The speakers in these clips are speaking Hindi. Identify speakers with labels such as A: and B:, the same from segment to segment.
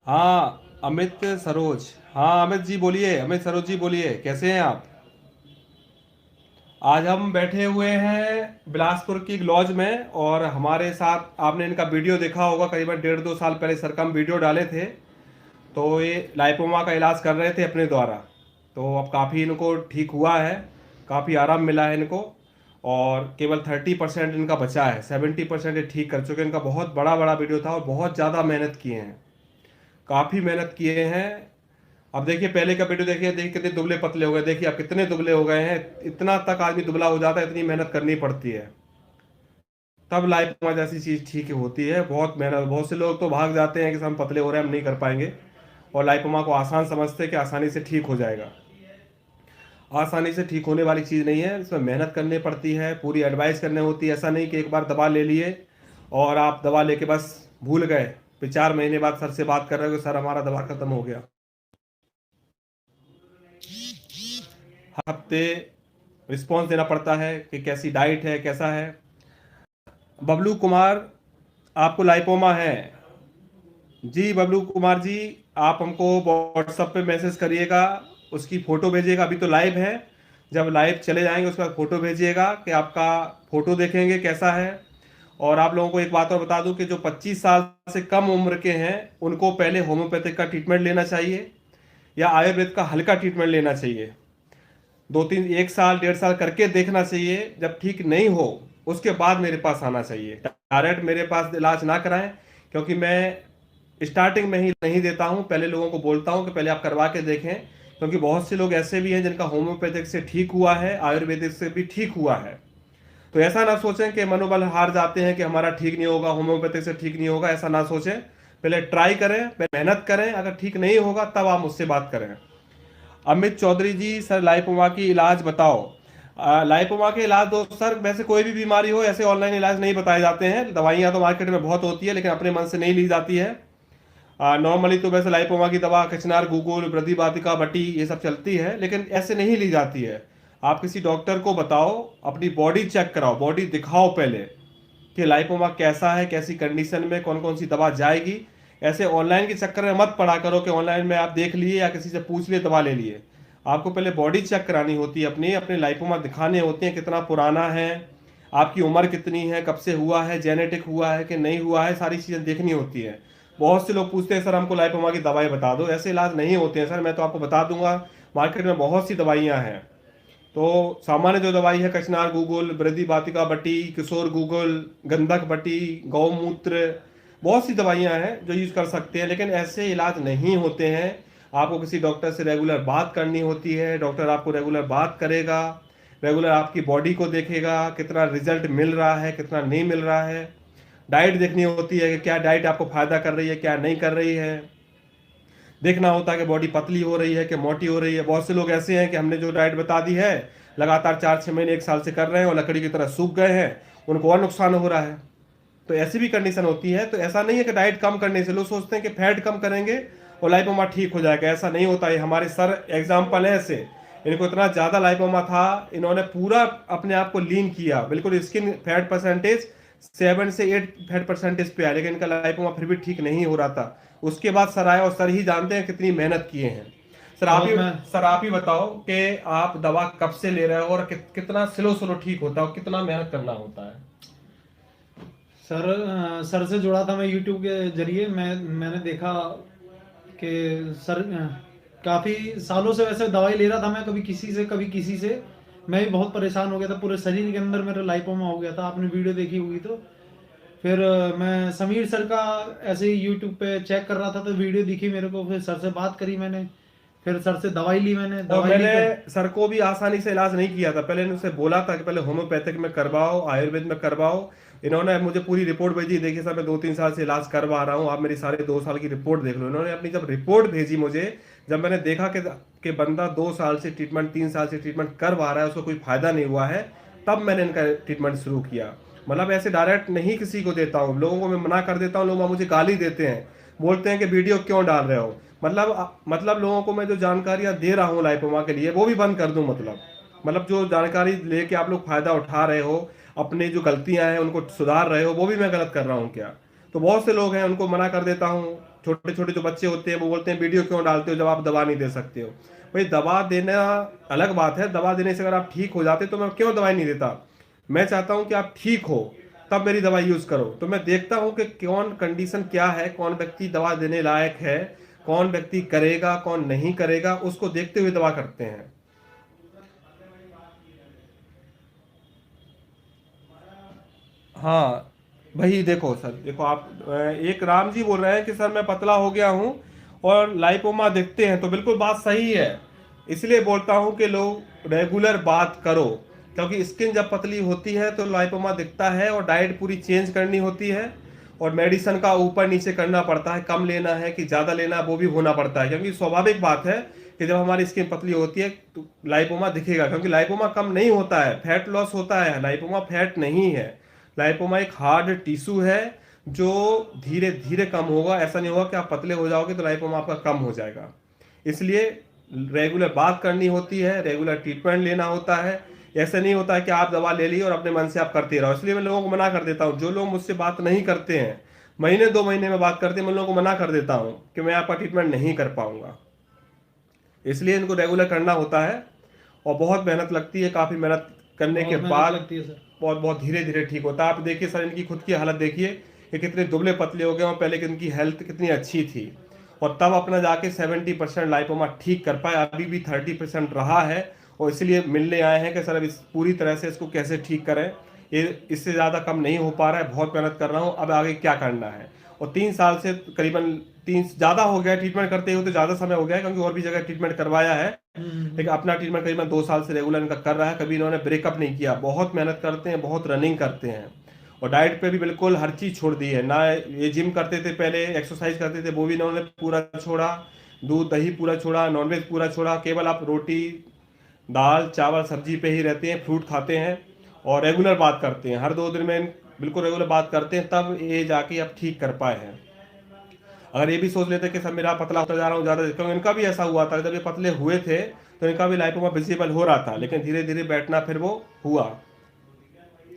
A: हाँ अमित सरोज। हाँ अमित जी बोलिए, अमित सरोज जी बोलिए, कैसे हैं आप? आज हम बैठे हुए हैं बिलासपुर की एक लॉज में, और हमारे साथ आपने इनका वीडियो देखा होगा, करीबन 1.5-2 साल पहले सर का हम वीडियो डाले थे। तो ये लाइपोमा का इलाज कर रहे थे अपने द्वारा। तो अब काफ़ी इनको ठीक हुआ है, काफ़ी आराम मिला है इनको। और केवल 30% इनका बचा है, 70% ये ठीक कर चुके हैं। इनका बहुत बड़ा बड़ा वीडियो था और बहुत ज़्यादा मेहनत किए हैं, काफ़ी मेहनत किए हैं। अब देखिए पहले का वीडियो देखिए, देखिए कितने दुबले पतले हो गए, देखिए आप कितने दुबले हो गए हैं। इतना तक आदमी दुबला हो जाता है, इतनी मेहनत करनी पड़ती है, तब लाइफ में जैसी चीज़ ठीक होती है। बहुत मेहनत, बहुत से लोग तो भाग जाते हैं कि हम पतले हो रहे हैं, हम नहीं कर पाएंगे, और लाइपोमा को आसान समझते हैं कि आसानी से ठीक हो जाएगा। आसानी से ठीक होने वाली चीज़ नहीं है, इसमें मेहनत करनी पड़ती है, पूरी एडवाइस करनी होती है। ऐसा नहीं कि एक बार दवा ले लिए और आप दवा लेके बस भूल गए, फिर 4 महीने बाद सर से बात कर रहे हो कि सर हमारा दवा खत्म हो गया। हफ्ते रिस्पॉन्स देना पड़ता है कि कैसी डाइट है, कैसा है। बबलू कुमार, आपको लाइपोमा है? जी बबलू कुमार जी, आप हमको व्हाट्सएप पे मैसेज करिएगा, उसकी फ़ोटो भेजिएगा। अभी तो लाइव है, जब लाइव चले जाएंगे उसके बाद फ़ोटो भेजिएगा कि आपका फ़ोटो देखेंगे कैसा है। और आप लोगों को एक बात और बता दूं कि जो 25 साल से कम उम्र के हैं उनको पहले होम्योपैथिक का ट्रीटमेंट लेना चाहिए या आयुर्वेद का हल्का ट्रीटमेंट लेना चाहिए। 2-3 1 साल 1.5 साल करके देखना चाहिए, जब ठीक नहीं हो उसके बाद मेरे पास आना चाहिए। डायरेक्ट मेरे पास इलाज ना कराएं, क्योंकि मैं स्टार्टिंग में ही नहीं देता हूं, पहले लोगों को बोलता हूं कि पहले आप करवा के देखें। क्योंकि बहुत से लोग ऐसे भी हैं जिनका होम्योपैथिक से ठीक हुआ है, आयुर्वेदिक से भी ठीक हुआ है। तो ऐसा ना सोचें कि मनोबल हार जाते हैं कि हमारा ठीक नहीं होगा, होम्योपैथिक से ठीक नहीं होगा, ऐसा ना सोचें। पहले ट्राई करें, पहले मेहनत करें, अगर ठीक नहीं होगा तब आप मुझसे बात करें। अमित चौधरी जी, सर लाइपोमा की इलाज बताओ। लाइपोमा के इलाज दोस्त सर, वैसे कोई भी बीमारी हो ऐसे ऑनलाइन इलाज नहीं बताए जाते हैं। दवाइयाँ तो मार्केट में बहुत होती है, लेकिन अपने मन से नहीं ली जाती है। नॉर्मली तो वैसे लाइपोमा की दवा कचनार, गूगल, प्रतिबाधिका, बटी, ये सब चलती है, लेकिन ऐसे नहीं ली जाती है। आप किसी डॉक्टर को बताओ, अपनी बॉडी चेक कराओ, बॉडी दिखाओ पहले कि लाइपोमा कैसा है, कैसी कंडीशन में कौन कौन सी दवा जाएगी। ऐसे ऑनलाइन के चक्कर में मत पड़ा करो कि ऑनलाइन में आप देख लिए या किसी से पूछ लिए दवा ले लिए। आपको पहले बॉडी चेक करानी होती है, अपनी अपने लाइपोमा दिखाने होते हैं, कितना पुराना है, आपकी उम्र कितनी है, कब से हुआ है, जेनेटिक हुआ है कि नहीं हुआ है, सारी चीज़ें देखनी होती है। बहुत से लोग पूछते हैं सर हमको लाइपोमा की दवाई बता दो, ऐसे इलाज नहीं होते हैं सर, मैं तो आपको बता दूंगा। मार्केट में बहुत सी दवाइयाँ हैं। तो सामान्य जो दवाई है कचनार गूगल, वृद्धि बातिका बटी, किशोर गूगल, गंधक बटी, गौमूत्र, बहुत सी दवाइयां हैं जो यूज कर सकते हैं, लेकिन ऐसे इलाज नहीं होते हैं। आपको किसी डॉक्टर से रेगुलर बात करनी होती है, डॉक्टर आपको रेगुलर बात करेगा, रेगुलर आपकी बॉडी को देखेगा, कितना रिजल्ट मिल रहा है, कितना नहीं मिल रहा है। डाइट देखनी होती है कि क्या डाइट आपको फायदा कर रही है, क्या नहीं कर रही है। देखना होता है कि बॉडी पतली हो रही है कि मोटी हो रही है। बहुत से लोग ऐसे हैं कि हमने जो डाइट बता दी है लगातार 4-6 महीने 1 साल से कर रहे हैं और लकड़ी की तरह सूख गए हैं, उनको और नुकसान हो रहा है। तो ऐसी भी कंडीशन होती है। तो ऐसा नहीं है कि डाइट कम करने से, लोग सोचते हैं कि फैट कम करेंगे और लाइपोमा ठीक हो जाएगा, ऐसा नहीं होता है। हमारे सर एग्जाम्पल है ऐसे, इनको इतना ज़्यादा लाइपोमा था, इन्होंने पूरा अपने आप को लीन किया, बिल्कुल स्किन फैट परसेंटेज 7 से 8 फैट परसेंटेज पे आया, लेकिन इनका लाइपोमा फिर भी ठीक नहीं हो रहा था। उसके बाद सर आए और सर ही जानते हैं कितनी मेहनत किए हैं। सर
B: तो
A: आप
B: अब
A: ही
B: मैं
A: सर आप ही बताओ कि आप दवा कब से ले रहे हो और कितना स्लो स्लो ठीक होता है और कितना मेहनत करना होता है?
B: सर से जुड़ा था मैं यूट्यूब के जरिए। मैंने देखा कि सर काफ़ी सालों से वैसे दवाई ले रहा था मैं, कभी किसी से कभी किसी से। मैं भी बहुत परेशान हो गया था, पूरे शरीर के अंदर मेरा लाइपोमा हो गया था, आपने वीडियो देखी होगी तो। फिर मैं समीर सर का ऐसे ही यूट्यूब पे चेक कर रहा था तो वीडियो दिखी मेरे को, फिर सर से बात करी मैंने, फिर सर से दवाई ली, मैंने
A: और
B: दवाई ली
A: मैंने
B: कर।
A: सर को भी आसानी से इलाज नहीं किया था, पहले उनसे बोला था कि पहले होम्योपैथिक में करवाओ, आयुर्वेद में करवाओ। इन्होंने मुझे पूरी रिपोर्ट भेजी, देखिए सर मैं 2-3 साल से इलाज करवा रहा हूँ, आप मेरी सारे 2 साल की रिपोर्ट देख लो। इन्होंने अपनी जब रिपोर्ट भेजी मुझे, जब मैंने देखा कि बंदा 2 साल से ट्रीटमेंट, 3 साल से ट्रीटमेंट करवा रहा है, उसको कोई फायदा नहीं हुआ है, तब मैंने इनका ट्रीटमेंट शुरू किया। मतलब ऐसे डायरेक्ट नहीं किसी को देता हूँ, लोगों को मैं मना कर देता हूँ, लोग मुझे गाली देते हैं, बोलते हैं कि वीडियो क्यों डाल रहे हो। मतलब लोगों को मैं जो जानकारियां दे रहा हूँ लाइपोमा के लिए वो भी बंद कर दूं, मतलब जो जानकारी लेके आप लोग फायदा उठा रहे हो, अपनी जो गलतियां हैं उनको सुधार रहे हो, वो भी मैं गलत कर रहा हूँ क्या? तो बहुत से लोग हैं उनको मना कर देता हूँ। छोटे छोटे जो बच्चे होते हैं वो बोलते हैं वीडियो क्यों डालते हो जब आप दवा नहीं दे सकते हो। भाई दवा देना अलग बात है, दवा देने से अगर आप ठीक हो जाते तो मैं क्यों दवाई नहीं देता। मैं चाहता हूँ कि आप ठीक हो तब मेरी दवा यूज करो। तो मैं देखता हूँ कि कौन कंडीशन क्या है, कौन व्यक्ति दवा देने लायक है, कौन व्यक्ति करेगा कौन नहीं करेगा, उसको देखते हुए दवा करते हैं। हाँ भाई देखो सर, देखो आप एक राम जी बोल रहे हैं कि सर मैं पतला हो गया हूँ और लाइपोमा दिखते हैं, तो बिल्कुल बात सही है। इसलिए बोलता हूँ कि लोग रेगुलर बात करो, क्योंकि स्किन जब पतली होती है तो लाइपोमा दिखता है और डाइट पूरी चेंज करनी होती है और मेडिसिन का ऊपर नीचे करना पड़ता है, कम लेना है कि ज़्यादा लेना है वो भी होना पड़ता है, क्योंकि स्वाभाविक बात है कि जब हमारी स्किन पतली होती है तो लाइपोमा दिखेगा। क्योंकि लाइपोमा कम नहीं होता है, फैट लॉस होता है, लाइपोमा फैट नहीं है। लाइपोमा एक हार्ड टिश्यू है जो धीरे धीरे कम होगा। ऐसा नहीं होगा कि आप पतले हो जाओगे तो लाइपोमा आपका कम हो जाएगा। इसलिए रेगुलर बात करनी होती है, रेगुलर ट्रीटमेंट लेना होता है। ऐसा नहीं होता है कि आप दवा ले ली और अपने मन से आप करते रहो। इसलिए मैं लोगों को मना कर देता हूँ, जो लोग मुझसे बात नहीं करते हैं, महीने 2 महीने में बात करते हैं, मैं लोगों को मना कर देता हूँ कि मैं आपका ट्रीटमेंट नहीं कर पाऊंगा। इसलिए इनको रेगुलर करना होता है और बहुत मेहनत लगती है। काफ़ी मेहनत करने के
B: बहुत मेहनत
A: बाद
B: लगती है सर।
A: बहुत बहुत धीरे धीरे ठीक होता है। आप देखिए सर इनकी खुद की हालत देखिए कि कितने दुबले पतले हो गए और पहले की इनकी हेल्थ कितनी अच्छी थी, और तब अपना जाके 70% लाइपोमा ठीक कर पाए। अभी भी 30% रहा है और इसलिए मिलने आए हैं कि सर अब इस पूरी तरह से इसको कैसे ठीक करें। ये इससे ज़्यादा कम नहीं हो पा रहा है, बहुत मेहनत कर रहा हूँ, अब आगे क्या करना है। और 3 साल से करीबन 3 ज़्यादा हो गया ट्रीटमेंट करते हुए, तो ज़्यादा समय हो गया है, क्योंकि और भी जगह ट्रीटमेंट करवाया है। लेकिन अपना ट्रीटमेंट करीबन 2 साल से रेगुलर इनका कर रहा है, कभी इन्होंने ब्रेकअप नहीं किया। बहुत मेहनत करते हैं, बहुत रनिंग करते हैं और डाइट पे भी बिल्कुल हर चीज़ छोड़ दी है ना। ये जिम करते थे पहले, एक्सरसाइज करते थे, वो भी इन्होंने पूरा छोड़ा, दूध दही पूरा छोड़ा, नॉनवेज पूरा छोड़ा। केवल आप रोटी दाल चावल सब्जी पे ही रहते हैं, फ्रूट खाते हैं और रेगुलर बात करते हैं। हर 2 दिन में बिल्कुल रेगुलर बात करते हैं, तब ये जाके अब ठीक कर पाए हैं। अगर ये भी सोच लेते कि सब मेरा पतला होता जा रहा हूँ ज़्यादा, क्योंकि इनका भी ऐसा हुआ था, जब ये पतले हुए थे तो इनका भी लाइपोमा विजिबल हो रहा था, लेकिन धीरे धीरे बैठना फिर वो हुआ।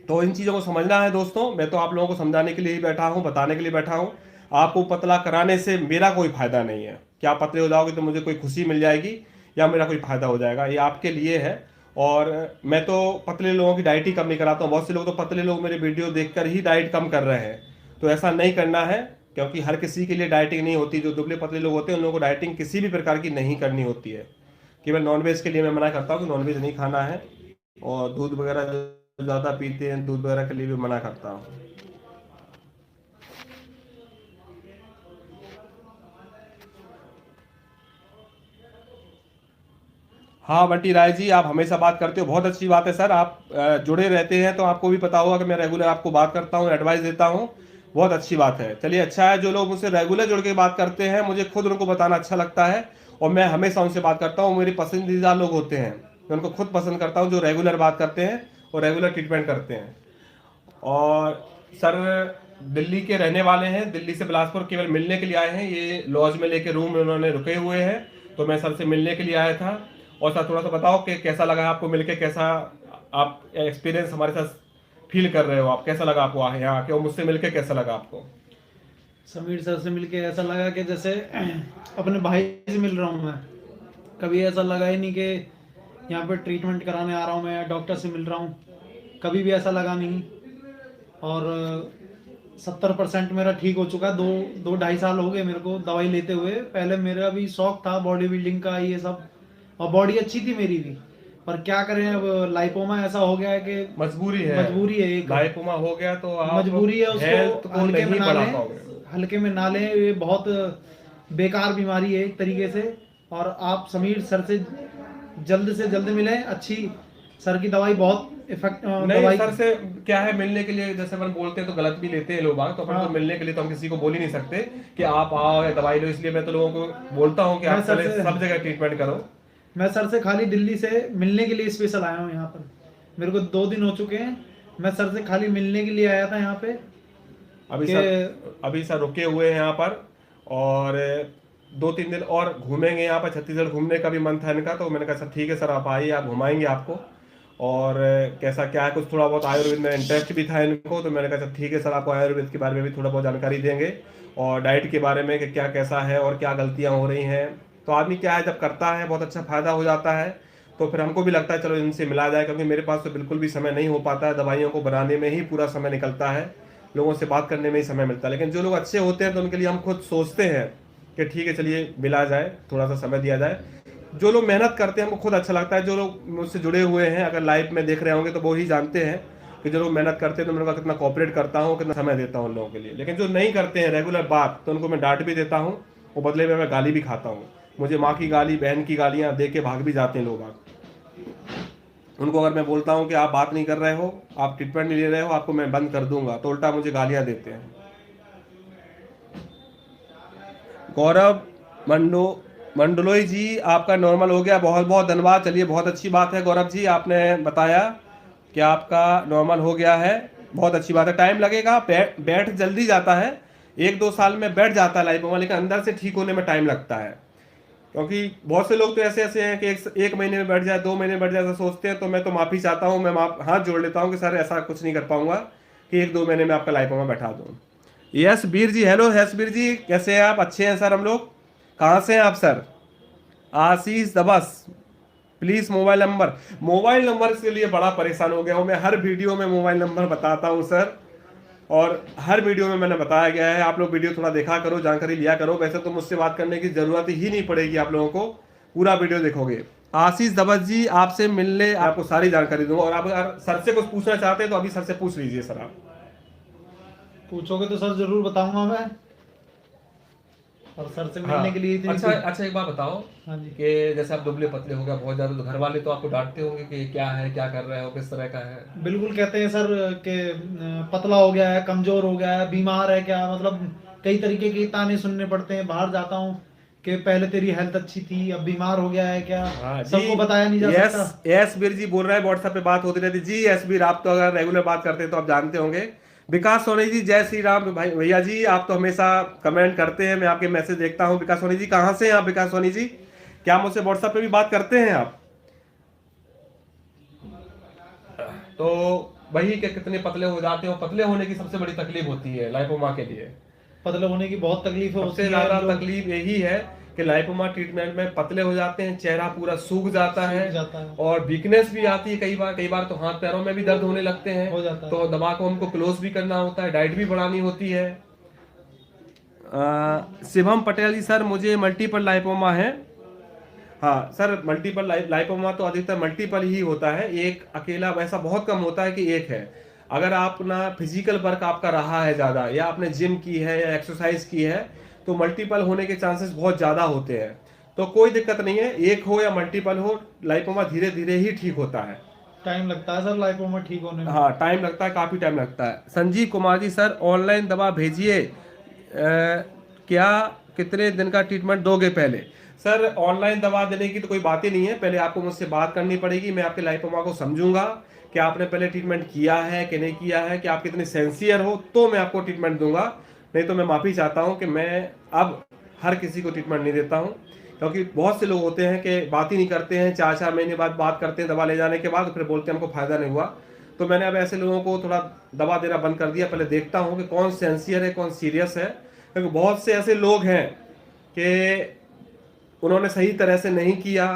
A: तो इन चीज़ों को समझना है दोस्तों। मैं तो आप लोगों को समझाने के लिए ही बैठा हूँ, बताने के लिए बैठा हूँ। आपको पतला कराने से मेरा कोई फायदा नहीं है कि आप पतले हो जाओगे तो मुझे कोई खुशी मिल जाएगी या मेरा कोई फायदा हो जाएगा, ये आपके लिए है। और मैं तो पतले लोगों की डाइट ही कम नहीं कराता हूँ। बहुत से लोग तो पतले लोग मेरे वीडियो देखकर ही डाइट कम कर रहे हैं, तो ऐसा नहीं करना है, क्योंकि हर किसी के लिए डाइटिंग नहीं होती। जो दुबले पतले लोग होते हैं उन लोगों को डाइटिंग किसी भी प्रकार की नहीं करनी होती है। केवल नॉनवेज के लिए मैं मना करता हूँ कि नॉनवेज नहीं खाना है, और दूध वगैरह जो ज़्यादा पीते हैं दूध वगैरह के लिए भी मना करता हूँ। हाँ बंटी राय जी, आप हमेशा बात करते हो, बहुत अच्छी बात है सर। आप जुड़े रहते हैं तो आपको भी पता होगा कि मैं रेगुलर आपको बात करता हूँ, एडवाइस देता हूँ। बहुत अच्छी बात है। चलिए अच्छा है, जो लोग मुझसे रेगुलर जुड़ के बात करते हैं, मुझे खुद उनको बताना अच्छा लगता है और मैं हमेशा उनसे बात करता हूँ। मेरे पसंदीदा लोग होते हैं, मैं उनको खुद पसंद करता हूँ जो रेगुलर बात करते हैं और रेगुलर ट्रीटमेंट करते हैं। और सर दिल्ली के रहने वाले हैं, दिल्ली से बिलासपुर केवल मिलने के लिए आए हैं। ये लॉज में लेके रूम में उन्होंने रुके हुए हैं, तो मैं सर से मिलने के लिए आया था। और सर थोड़ा सा बताओ कि कैसा लगा आपको मिलके, कैसा आप एक्सपीरियंस हमारे साथ फील कर रहे हो, आप कैसा लगा आपको यहाँ आके और मुझसे मिलके कैसा लगा आपको।
B: समीर सर से मिलके ऐसा लगा कि जैसे अपने भाई से मिल रहा हूँ मैं। कभी ऐसा लगा ही नहीं कि यहाँ पे ट्रीटमेंट कराने आ रहा हूँ मैं या डॉक्टर से मिल रहा हूँ, कभी भी ऐसा लगा नहीं। और 70% मेरा ठीक हो चुका है। 2-2.5 साल हो गए मेरे को दवाई लेते हुए। पहले मेरा भी शौक था बॉडी बिल्डिंग का ये सब, और बॉडी अच्छी थी मेरी भी, पर क्या करें अब लाइपोमा ऐसा हो गया है कि
A: मजबूरी है,
B: मजबूरी है। एक
A: लाइपोमा हो गया तो आप
B: मजबूरी है,
A: हेल्थ
B: उसको
A: को
B: हल्के में
A: नहीं
B: ना
A: बढ़ा
B: लें,
A: पाओगे।
B: हल्के में ना लें। ये बहुत बेकार बीमारी है एक तरीके से। और आप समीर सर से जल्द मिलें। अच्छी सर की दवाई बहुत इफेक्ट
A: नहीं
B: दवाई।
A: सर से क्या है, मिलने के लिए जैसे अपन बोलते हैं तो गलत भी लेते हैं लोग बाग, तो अपन
B: हाँ।
A: को मिलने के लिए तो हम किसी को बोल ही नहीं सकते कि आप आओ या दवाई लो। इसलिए मैं तो लोगों को बोलता हूँ कि
B: मैं
A: आप
B: सर
A: पहले
B: से
A: सब जगह ट्रीटमेंट करो।
B: मैं सर से खाली दिल्ली से मिलने के लिए स्पेशल आया हूँ यहाँ पर। मेरे को 2 दिन हो चुके हैं, मैं सर से खाली मिलने के लिए आया था यहाँ पे
A: अभी
B: कि
A: सर रुके हुए हैं यहाँ पर, और 2-3 दिन और घूमेंगे यहाँ पर। छत्तीसगढ़ घूमने का भी मन था इनका, तो मैंने कहा सर ठीक है सर आप आइए, आप घुमाएंगे आपको। और कैसा क्या है, कुछ थोड़ा बहुत आयुर्वेद में इंटरेस्ट भी था इनको, तो मैंने कहा अच्छा ठीक है सर, आपको आयुर्वेद के बारे में भी थोड़ा बहुत जानकारी देंगे और डाइट के बारे में कि क्या कैसा है और क्या गलतियाँ हो रही हैं। तो आदमी क्या है, जब करता है बहुत अच्छा फायदा हो जाता है, तो फिर हमको भी लगता है चलो इनसे मिला जाए, क्योंकि मेरे पास तो बिल्कुल भी समय नहीं हो पाता है, दवाइयों को बनाने में ही पूरा समय निकलता है, लोगों से बात करने में ही समय मिलता है। लेकिन जो लोग अच्छे होते हैं तो उनके लिए हम खुद सोचते हैं कि ठीक है चलिए मिला जाए, थोड़ा सा समय दिया जाए। जो लोग मेहनत करते हैं हमको खुद अच्छा लगता है, जो लोग मुझसे जुड़े हुए हैं अगर लाइव में देख रहे होंगे तो वो ही जानते हैं कि जो लोग मेहनत करते हैं तो मैं उनका कितना कॉपरेट करता हूँ, कितना समय देता हूँ उन लोगों के लिए। लेकिन जो नहीं करते हैं रेगुलर बात, तो उनको मैं डांट भी देता हूँ और बदले में मैं गाली भी खाता हूँ। मुझे माँ की गाली, बहन की गालियाँ दे के भाग भी जाते हैं लोग बाग। उनको अगर मैं बोलता हूँ कि आप बात नहीं कर रहे हो, आप ट्रीटमेंट नहीं ले रहे हो, आपको मैं बंद कर दूंगा, तो उल्टा मुझे गालियाँ देते हैं। गौरव मंडो मंडलोई जी, आपका नॉर्मल हो गया, बहुत बहुत धन्यवाद। चलिए बहुत अच्छी बात है गौरव जी, आपने बताया कि आपका नॉर्मल हो गया है, बहुत अच्छी बात है। टाइम लगेगा, बैठ जल्दी जाता है, 1-2 साल में बैठ जाता है लाइपोमा, लेकिन अंदर से ठीक होने में टाइम लगता है। क्योंकि बहुत से लोग तो ऐसे ऐसे हैं कि एक महीने में बैठ जाए, 2 महीने में बैठ जाए, ऐसा सोचते हैं। तो मैं तो माफ़ी चाहता हूँ, मैं हाथ जोड़ लेता हूँ कि सर ऐसा कुछ नहीं कर पाऊंगा कि 1-2 महीने में आपका लाइपोमा बैठा दूँ। यस बीर जी, हेलो यस बीर जी, कैसे हैं आप? अच्छे हैं सर हम लोग। कहाँ से हैं आप sir? Ashish Dabas, please mobile number के लिए बड़ा परेशान हो गया हूँ मैं, हर वीडियो में मोबाइल नंबर बताता हूँ सर, और हर वीडियो में मैंने बताया गया है। आप लोग वीडियो थोड़ा देखा करो, जानकारी लिया करो, वैसे तो मुझसे बात करने की जरूरत ही नहीं पड़ेगी आप लोगों को, पूरा वीडियो देखोगे। आशीष दबस जी, आपसे मिलने आपको सारी जानकारी दूंगा, और आप अगर सर से कुछ पूछना चाहते हैं तो अभी सर से पूछ लीजिए सर आप।
B: पूछोगे तो सर जरूर बताऊंगा मैं, और सर से
A: हाँ
B: मिलने के लिए इतनी
A: अच्छा अच्छा, एक बात बताओ
B: हाँ जी।
A: कि जैसे आप दुबले पतले हो गए बहुत ज्यादा, तो घर वाले तो आपको डांटते होंगे कि क्या है, क्या कर रहे हो, किस तरह का है?
B: बिल्कुल कहते हैं सर कि पतला हो गया है, कमजोर हो गया है, बीमार है क्या, मतलब कई तरीके के ताने सुनने पड़ते हैं। बाहर जाता हूँ कि पहले तेरी हेल्थ अच्छी थी, अब बीमार हो गया है क्या,
A: हाँ जी।
B: सबको बताया नहीं जा
A: यस,
B: सकता।
A: यस वीर जी बोल रहे हैं, व्हाट्सएप पे बात होती रहती जी। यस वीर, आप तो अगर रेगुलर बात करते हैं तो आप जानते होंगे। विकास सोनी जी, जय श्री राम भाई भैया जी, आप तो हमेशा कमेंट करते हैं, मैं आपके मैसेज देखता हूँ। विकास सोनी जी कहाँ से हैं आप? विकास सोनी जी, क्या मुझसे व्हाट्सएप पे भी बात करते हैं आप? तो वही कि कितने पतले हो जाते हो, पतले होने की सबसे बड़ी तकलीफ होती है लाइपोमा के लिए।
B: पतले होने की बहुत तकलीफ होती
A: सबसे
B: है
A: ज्यादा
B: जो
A: तकलीफ यही है कि लाइपोमा ट्रीटमेंट में पतले हो जाते हैं, चेहरा पूरा सूख जाता है,
B: सूख जाता है,
A: और वीकनेस भी आती है कई बार तो हाथ पैरों में भी दर्द होने लगते हैं।
B: हो जाता
A: तो
B: है।
A: दवा को हमको क्लोज भी करना होता है, डाइट भी बढ़ानी होती है। शिवम पटेल जी, सर मुझे मल्टीपल लाइपोमा है। हाँ सर, मल्टीपल लाइपोमा तो अधिकतर मल्टीपल ही होता है, एक अकेला वैसा बहुत कम होता है कि एक है। अगर आप ना फिजिकल वर्क आपका रहा है ज़्यादा, या आपने जिम की है या एक्सरसाइज की है, तो मल्टीपल होने के चांसेस बहुत ज़्यादा होते हैं। तो कोई दिक्कत नहीं है, एक हो या मल्टीपल हो, लाइपोमा धीरे धीरे ही ठीक होता है।
B: टाइम लगता है सर लाइपोमा ठीक होने में।
A: हाँ टाइम लगता है, काफ़ी टाइम लगता है। संजीव कुमार जी, सर ऑनलाइन दवा भेजिए, क्या कितने दिन का ट्रीटमेंट दोगे पहले? सर ऑनलाइन दवा देने की तो कोई बात ही नहीं है, पहले आपको मुझसे बात करनी पड़ेगी, मैं आपके लाइपोमा को समझूंगा कि आपने पहले ट्रीटमेंट किया है कि नहीं किया है, कि आप कितने सेंसियर हो, तो मैं आपको ट्रीटमेंट दूंगा। नहीं तो मैं माफ़ी चाहता हूँ कि मैं अब हर किसी को ट्रीटमेंट नहीं देता हूँ, क्योंकि बहुत से लोग होते हैं कि बात ही नहीं करते हैं, 4-4 महीने बाद बात करते हैं दवा ले जाने के बाद, फिर बोलते हैं हमको फ़ायदा नहीं हुआ। तो मैंने अब ऐसे लोगों को थोड़ा दवा देना बंद कर दिया, पहले देखता हूँ कि कौन सेंसियर है, कौन सीरियस है। क्योंकि बहुत से ऐसे लोग हैं कि उन्होंने सही तरह से नहीं किया,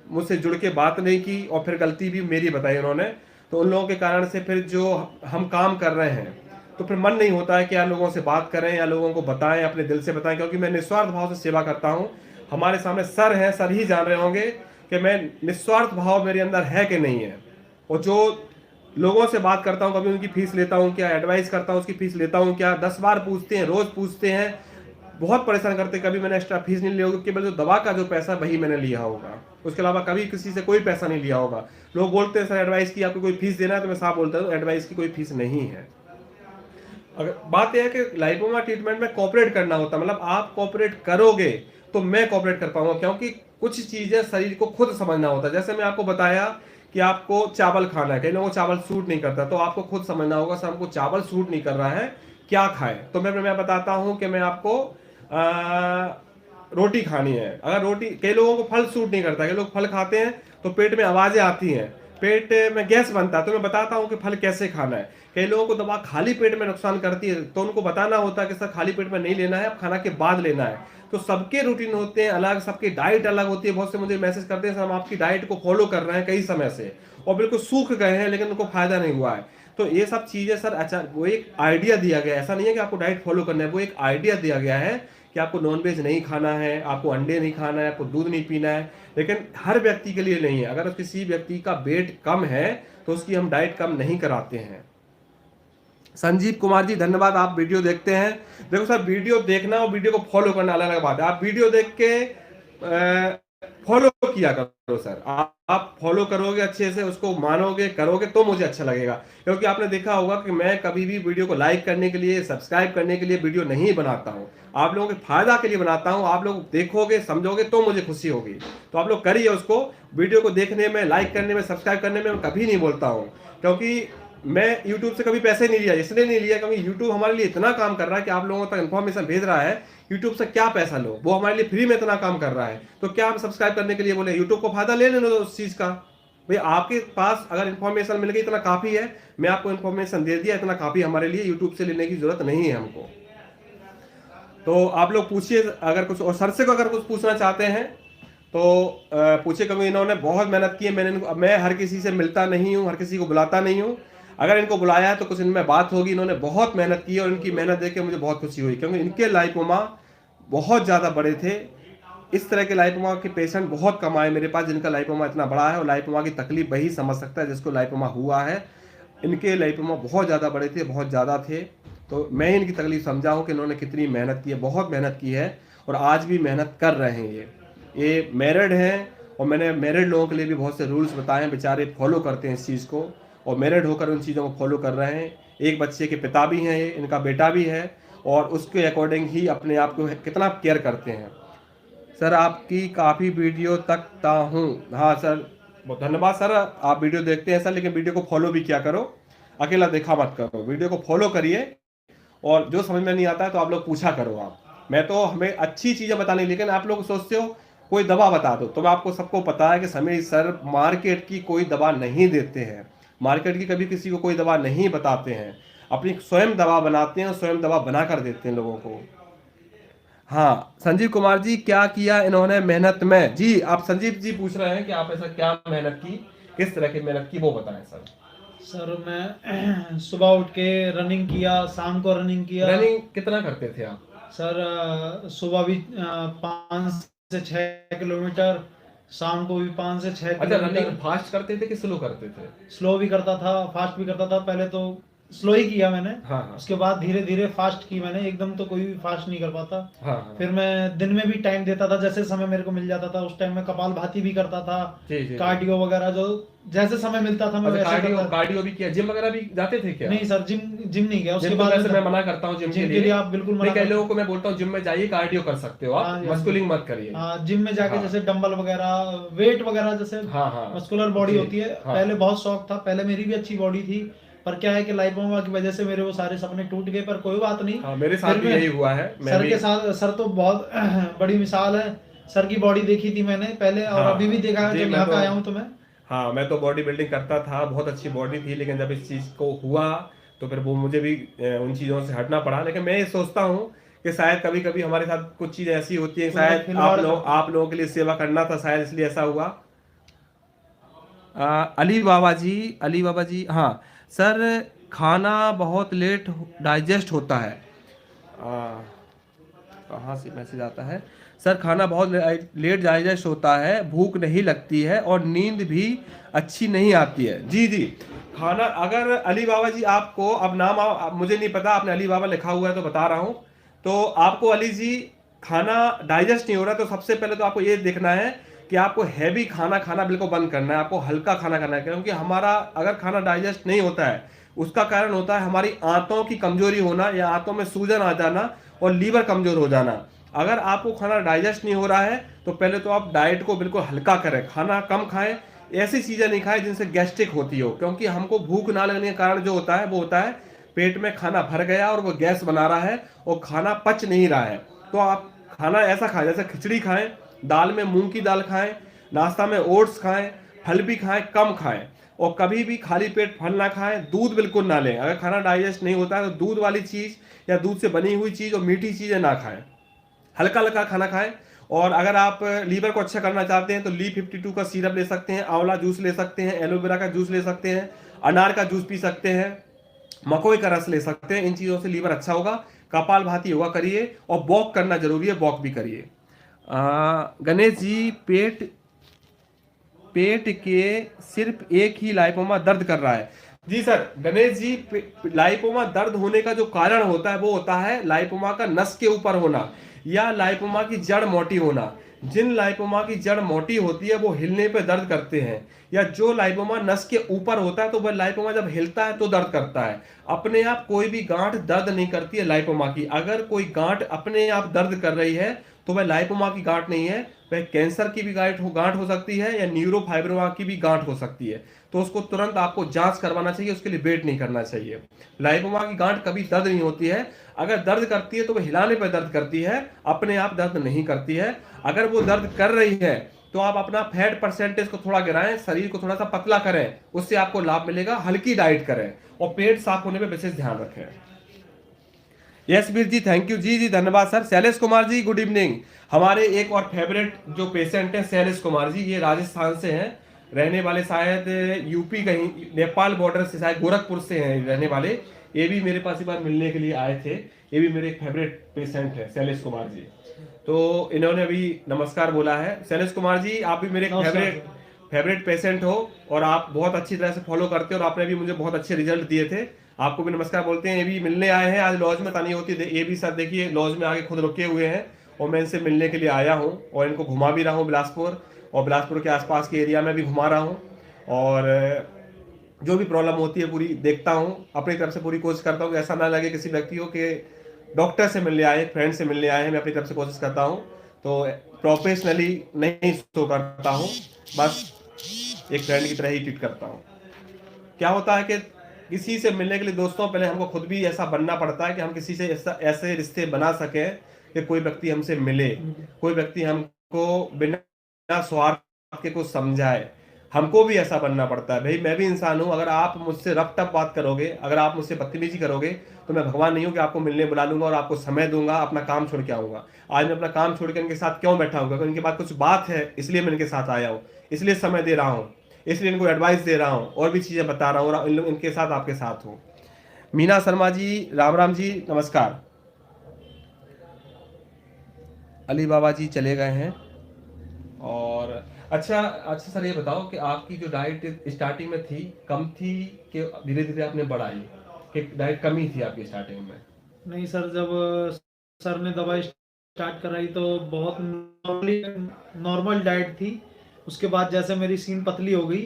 A: मुझसे जुड़ के बात नहीं की, और फिर गलती भी मेरी बताई उन्होंने। तो उन लोगों के कारण से फिर जो हम काम कर रहे हैं, तो फिर मन नहीं होता है कि यार लोगों से बात करें या लोगों को बताएं, अपने दिल से बताएं, क्योंकि मैं निस्वार्थ भाव से सेवा करता हूं। हमारे सामने सर हैं, सर ही जान रहे होंगे कि मैं निस्वार्थ भाव मेरे अंदर है कि नहीं है। और जो लोगों से बात करता हूं, कभी उनकी फीस लेता हूं क्या, एडवाइस करता हूं उसकी फीस लेता हूं क्या, 10 बार पूछते हैं, रोज पूछते हैं, बहुत परेशान करते हैं। कभी मैंने एक्स्ट्रा फीस नहीं लिया होगी, केवल जो दवा का जो पैसा वही मैंने लिया होगा, उसके अलावा कभी किसी से कोई पैसा नहीं लिया होगा। लोग बोलते हैं सर एडवाइस की आपको कोई फीस देना है, तो मैं साफ बोलता हूँ एडवाइस की कोई फीस नहीं है। अगर बात यह है कि लाइपोमा ट्रीटमेंट में कोऑपरेट करना होता है, मतलब आप कोऑपरेट करोगे तो मैं कोऑपरेट कर पाऊंगा, क्योंकि कुछ चीजें शरीर को खुद समझना होता है। जैसे मैं आपको बताया कि आपको चावल खाना है, कई लोगों को चावल सूट नहीं करता, तो आपको खुद समझना होगा सर हमको चावल सूट नहीं कर रहा है, क्या खाएं। तो मैं बताता हूं कि मैं आपको रोटी खानी है। अगर रोटी, कई लोगों को फल सूट नहीं करता, कई लोग फल खाते हैं तो पेट में आवाजें आती हैं, पेट में गैस बनता है। तो मैं बताता हूँ कि फल कैसे खाना है। कई लोगों को दवा खाली पेट में नुकसान करती है, तो उनको बताना होता है कि सर खाली पेट में नहीं लेना है, अब खाना के बाद लेना है। तो सबके रूटीन होते हैं अलग, सबकी डाइट अलग होती है। बहुत से मुझे मैसेज करते हैं सर हम आपकी डाइट को फॉलो कर रहे हैं कई समय से और बिल्कुल सूख गए हैं लेकिन उनको फायदा नहीं हुआ है। तो ये सब चीजें सर अच्छा वो एक आइडिया दिया गया है, ऐसा नहीं है कि आपको डाइट फॉलो करना है, वो एक आइडिया दिया गया है कि आपको नॉनवेज नहीं खाना है, आपको अंडे नहीं खाना है, आपको दूध नहीं पीना है। लेकिन हर व्यक्ति के लिए नहीं है। अगर किसी व्यक्ति का वेट कम है तो उसकी हम डाइट कम नहीं कराते हैं। संजीव कुमार जी धन्यवाद, आप वीडियो देखते हैं। देखो सर वीडियो देखना और वीडियो को फॉलो करना अलग अलग बात है। आप वीडियो देख के फॉलो किया करो सर, आप फॉलो करोगे अच्छे से, उसको मानोगे करोगे तो मुझे अच्छा लगेगा। क्योंकि आपने देखा होगा कि मैं कभी भी वीडियो को लाइक करने के लिए सब्सक्राइब करने के लिए वीडियो नहीं बनाता हूं, आप लोगों के फायदा के लिए बनाता हूं। आप लोग देखोगे समझोगे तो मुझे खुशी होगी। तो आप लोग करिए उसको, वीडियो को देखने में, लाइक करने में, सब्सक्राइब करने में मैं कभी नहीं बोलता हूँ। क्योंकि मैं YouTube से कभी पैसे नहीं लिया, इसलिए नहीं लिया क्योंकि YouTube हमारे लिए इतना काम कर रहा है कि आप लोगों तक इन्फॉर्मेशन भेज रहा है। YouTube से क्या पैसा लो, वो हमारे लिए फ्री में इतना काम कर रहा है। तो क्या हम सब्सक्राइब करने के लिए बोले, YouTube को फायदा ले लेना उस चीज का। भाई आपके पास अगर इन्फॉर्मेशन मिल गई इतना काफी है, मैं आपको इन्फॉर्मेशन दे दिया इतना काफी, हमारे लिए YouTube से लेने की जरूरत नहीं है हमको। तो आप लोग पूछिए अगर कुछ, और सर से अगर कुछ पूछना चाहते हैं तो पूछे, क्योंकि इन्होंने बहुत मेहनत की है। मैं हर किसी से मिलता नहीं हूँ, हर किसी को बुलाता नहीं हूँ। अगर इनको बुलाया है तो कुछ इनमें बात होगी। इन्होंने बहुत मेहनत की और इनकी मेहनत देख के मुझे बहुत खुशी हुई, क्योंकि इनके लाइपोमा बहुत ज़्यादा बड़े थे। इस तरह के लाइपोमा के पेशेंट बहुत कम आए मेरे पास जिनका लाइपोमा इतना बड़ा है, और लाइपोमा की तकलीफ वही समझ सकता है जिसको लाइपोमा हुआ है। इनके लाइपोमा बहुत ज़्यादा बड़े थे, बहुत ज़्यादा थे। तो मैं ही इनकी तकलीफ समझा हूँ कि इन्होंने कितनी मेहनत की है, बहुत मेहनत की है और आज भी मेहनत कर रहे हैं। ये मैरिड हैं और मैंने मैरिड लोगों के लिए भी बहुत से रूल्स बताए हैं, बेचारे फॉलो करते हैं इस चीज़ को और मैरिड होकर उन चीज़ों को फॉलो कर रहे हैं। एक बच्चे के पिता भी हैं, इनका बेटा भी है और उसके अकॉर्डिंग ही अपने आप को कितना केयर करते हैं। सर आपकी काफ़ी वीडियो तकता हूँ। हाँ सर बहुत धन्यवाद सर, आप वीडियो देखते हैं सर, लेकिन वीडियो को फॉलो भी किया करो, अकेला देखा मत करो, वीडियो को फॉलो करिए। और जो समझ में नहीं आता है तो आप लोग पूछा करो। आप मैं तो हमें अच्छी चीज़ें बताने, लेकिन आप लोग सोचते हो कोई दवा बता दो, तो मैं आपको सबको पता है कि समीर सर मार्केट की कोई दवा नहीं देते हैं, मार्केट की कभी किसी को कोई दवा नहीं बताते हैं, अपनी स्वयं दवा बनाते हैं और स्वयं दवा बना कर देते हैं लोगों को। हाँ संजीव कुमार जी, क्या किया इन्होंने मेहनत में? जी आप संजीव जी पूछ रहे हैं कि आप ऐसा क्या मेहनत की, किस तरह की मेहनत की, वो बताएं सर।
B: सर मैं सुबह उठ के रनिंग किया, शाम को रनिंग किया।
A: रनिंग कितना करते थे आप?
B: सर सुबह भी 5 से 6 किलोमीटर, शाम को भी 5 से 6
A: अच्छा
B: किलोमीटर।
A: रनिंग फास्ट करते थे कि स्लो करते थे?
B: स्लो भी करता था, फास्ट भी करता था। पहले तो स्लो ही किया मैंने,
A: हाँ हाँ
B: उसके बाद धीरे धीरे फास्ट की मैंने। एकदम तो कोई भी फास्ट नहीं कर पाता।
A: हाँ हाँ
B: फिर मैं दिन में भी टाइम देता था, जैसे समय मेरे को मिल जाता था उस टाइम में कपालभाति भी करता था,
A: जी जी।
B: कार्डियो वगैरह जो जैसे समय मिलता था मैं
A: अच्छा,
B: वैसे
A: कार्डियो
B: करता था।
A: कार्डियो भी किया, जिम वगैरह भी जाते थे क्या?
B: नहीं सर, जिम जिम नहीं गया उसके
A: जिम तो
B: बाद।
A: वैसे मैं मना करता हूँ जिम
B: जिम
A: के लिए
B: आप बिल्कुल मना
A: नहीं, कई
B: कर-
A: लोगों को मैं बोलता हूँ जिम में जाइए, कार्डियो कर सकते हो
B: हाँ
A: आप,
B: जी,
A: मस्कुलिंग मत करिए।
B: हाँ जिम में जाके
A: हाँ।
B: जैसे डंबल वगैरह, वेट वगैरह, जैसे
A: हाँ हाँ
B: मस्कुलर बॉडी
A: जी,
B: होती है।
A: हाँ।
B: पहले बहुत शौक था, पहले मेरी भी अच्छी बॉडी थी, पर क्या है कि लाइपोमा की वजह से मेरे वो सारे सपने टूट गए। पर कोई बात नहीं।
A: हाँ मेरे साथ
B: फिर
A: भी
B: मैं
A: यही हुआ है। मैं
B: सर
A: भी
B: के साथ, सर तो बहुत बड़ी मिसाल है। सर की बॉडी देखी थी मैंने पहले और
A: हाँ
B: अभी भी देखा है
A: जी,
B: जब
A: मैं
B: यहाँ पे
A: तो
B: आया हूँ तो मैं।
A: हाँ मैं तो बॉडी बिल्डिंग करता था, बहुत अच्छी बॉडी थी, लेकिन जब इस चीज़ को हुआ तो फिर वो मुझे भी उन चीज़ों से हटना पड़ा। लेकिन मैं ये सोचता हूँ कि शायद कभी कभी हमारे साथ कुछ चीज़ें ऐसी होती हैं,
B: पूरा
A: शायद
B: खिलवाड़
A: आप लोगों के लिए सेवा करना था, शायद इसलिए ऐसा हुआ। अली बाबा जी हाँ सर, खाना बहुत लेट डाइजेस्ट होता है। कहाँ से मैसेज आता है? सर खाना बहुत लेट डाइजेस्ट होता है, भूख नहीं लगती है और नींद भी अच्छी नहीं आती है। जी जी, खाना अगर अली बाबा जी आपको, अब नाम मुझे नहीं पता, आपने अली बाबा लिखा हुआ है तो बता रहा हूँ। तो आपको अली जी खाना डाइजेस्ट नहीं हो रहा, तो सबसे पहले तो आपको ये देखना है कि आपको हैवी खाना खाना बिल्कुल बंद करना है, आपको हल्का खाना खाना है। क्योंकि हमारा अगर खाना डाइजेस्ट नहीं होता है उसका कारण होता है हमारी आंतों की कमजोरी होना या आंतों में सूजन आ जाना और लीवर कमजोर हो जाना। अगर आपको खाना डाइजेस्ट नहीं हो रहा है तो पहले तो आप डाइट को बिल्कुल हल्का करें, खाना कम खाएं, ऐसी चीज़ें नहीं खाएं जिनसे गैस्ट्रिक होती हो। क्योंकि हमको भूख ना लगने के कारण जो होता है वो होता है पेट में खाना भर गया और वो गैस बना रहा है और खाना पच नहीं रहा है। तो आप खाना ऐसा खाएं जैसे खिचड़ी खाएं, दाल में मूंग की दाल खाएं, नाश्ता में ओट्स खाएं, फल भी खाएं, कम खाएं। और कभी भी खाली पेट फल ना खाएं, दूध बिल्कुल ना लें। अगर खाना डाइजेस्ट नहीं होता है तो दूध वाली चीज़ या दूध से बनी हुई चीज़ और मीठी चीज़ें ना खाएं, हल्का हल्का खाना खाएं। और अगर आप लीवर को अच्छा करना चाहते हैं तो ली 52 का सिरप ले सकते हैं, आंवला जूस ले सकते हैं, एलोवेरा का जूस ले सकते हैं, अनार का जूस पी सकते हैं, मकोई का रस ले सकते हैं। इन चीज़ों से लीवर अच्छा होगा। कपालभाति योगा करिए और वॉक करना जरूरी है, वॉक भी करिए। गणेश जी, पेट पेट के सिर्फ एक ही लाइपोमा दर्द कर रहा है। जी सर, गणेश जी, लाइपोमा दर्द होने का जो कारण होता है वो होता है लाइपोमा का नस के ऊपर होना या लाइपोमा की जड़ मोटी होना। जिन लाइपोमा की जड़ मोटी होती है वो हिलने पे दर्द करते हैं, या जो लाइपोमा नस के ऊपर होता है तो वह लाइपोमा जब हिलता है तो दर्द करता है। अपने आप कोई भी गांठ दर्द नहीं करती है लाइपोमा की। अगर कोई गांठ अपने आप दर्द कर रही है तो वह लाइपोमा की गांठ नहीं है, वह कैंसर की भी गांठ हो सकती है या न्यूरोफाइब्रोमा की भी गांठ हो सकती है। तो उसको तुरंत आपको जांच करवाना चाहिए, उसके लिए वेट नहीं करना चाहिए। लाइपोमा की गांठ कभी दर्द नहीं होती है। अगर दर्द करती है तो वह हिलाने पर दर्द करती है, अपने आप दर्द नहीं करती है। अगर वो दर्द कर रही है तो आप अपना फैट परसेंटेज को थोड़ा गिराएं, शरीर को थोड़ा सा पतला करें, उससे आपको लाभ मिलेगा। हल्की डाइट करें और पेट साफ होने पर विशेष ध्यान रखें। Yes Veer ji, thank you ji धन्यवाद sir. Shailesh Kumar ji, good evening. हमारे एक और फेवरेट जो पेशेंट हैं शैलेश कुमार जी, ये राजस्थान से हैं, रहने वाले शायद यूपी कहीं नेपाल बॉर्डर से, शायद गोरखपुर से हैं रहने वाले। ये भी मेरे पास एक बार मिलने के लिए आए थे। ये भी मेरे एक फेवरेट पेशेंट है शैलेश कुमार जी। तो इन्होंने अभी नमस्कार बोला है। शैलेश कुमार जी, आप भी मेरे फेवरेट पेशेंट हो और आप बहुत अच्छी तरह से फॉलो करते हो और आपने भी मुझे बहुत अच्छे रिजल्ट दिए थे। आपको भी नमस्कार बोलते हैं। ये भी मिलने आए हैं आज लॉज में, तानी होती ये भी सर देखिए लॉज में आके खुद रुके हुए हैं और मैं इनसे मिलने के लिए आया हूँ और इनको घुमा भी रहा हूँ बिलासपुर और बिलासपुर के आसपास के एरिया में भी घुमा रहा हूँ। और जो भी प्रॉब्लम होती है पूरी देखता हूँ, अपनी तरफ से पूरी कोशिश करता हूँ कि ऐसा ना लगे किसी व्यक्ति को कि डॉक्टर से मिलने आए, फ्रेंड से मिलने आए हैं। मैं अपनी तरफ से कोशिश करता हूँ, तो प्रोफेशनली नहीं शो करता हूँ, बस एक फ्रेंड की तरह ही ट्रीट करता हूँ। क्या होता है कि किसी से मिलने के लिए दोस्तों पहले हमको खुद भी ऐसा बनना पड़ता है कि हम किसी से ऐसे रिश्ते बना सकें कि कोई व्यक्ति हमसे मिले, कोई व्यक्ति हमको बिना स्वार्थ के कुछ समझाए। हमको भी ऐसा बनना पड़ता है। भाई मैं भी इंसान हूं, अगर आप मुझसे रफ टफ बात करोगे, अगर आप मुझसे बदतमीजी करोगे तो मैं भगवान नहीं हूं कि आपको मिलने बुला लूंगा और आपको समय दूंगा, अपना काम छोड़ के आऊंगा। आज मैं अपना काम छोड़ के इनके साथ क्यों बैठा हूँ? क्योंकि इनके पास कुछ बात है, इसलिए मैं इनके साथ आया हूँ, इसलिए समय दे रहा हूँ, इसलिए इनको एडवाइस दे रहा हूँ और भी चीजें बता रहा हूँ और इनके साथ आपके साथ हूँ। मीना शर्मा जी, राम राम जी, नमस्कार। अली बाबा जी चले गए हैं। और अच्छा अच्छा सर, ये बताओ कि आपकी जो डाइट स्टार्टिंग में थी कम थी कि धीरे धीरे आपने बढ़ाई, कि डाइट कम ही थी आपकी स्टार्टिंग में?
B: नहीं सर, जब सर ने दवाई स्टार्ट कराई तो बहुत नॉर्मल डाइट थी। उसके बाद जैसे मेरी सीन पतली हो गई,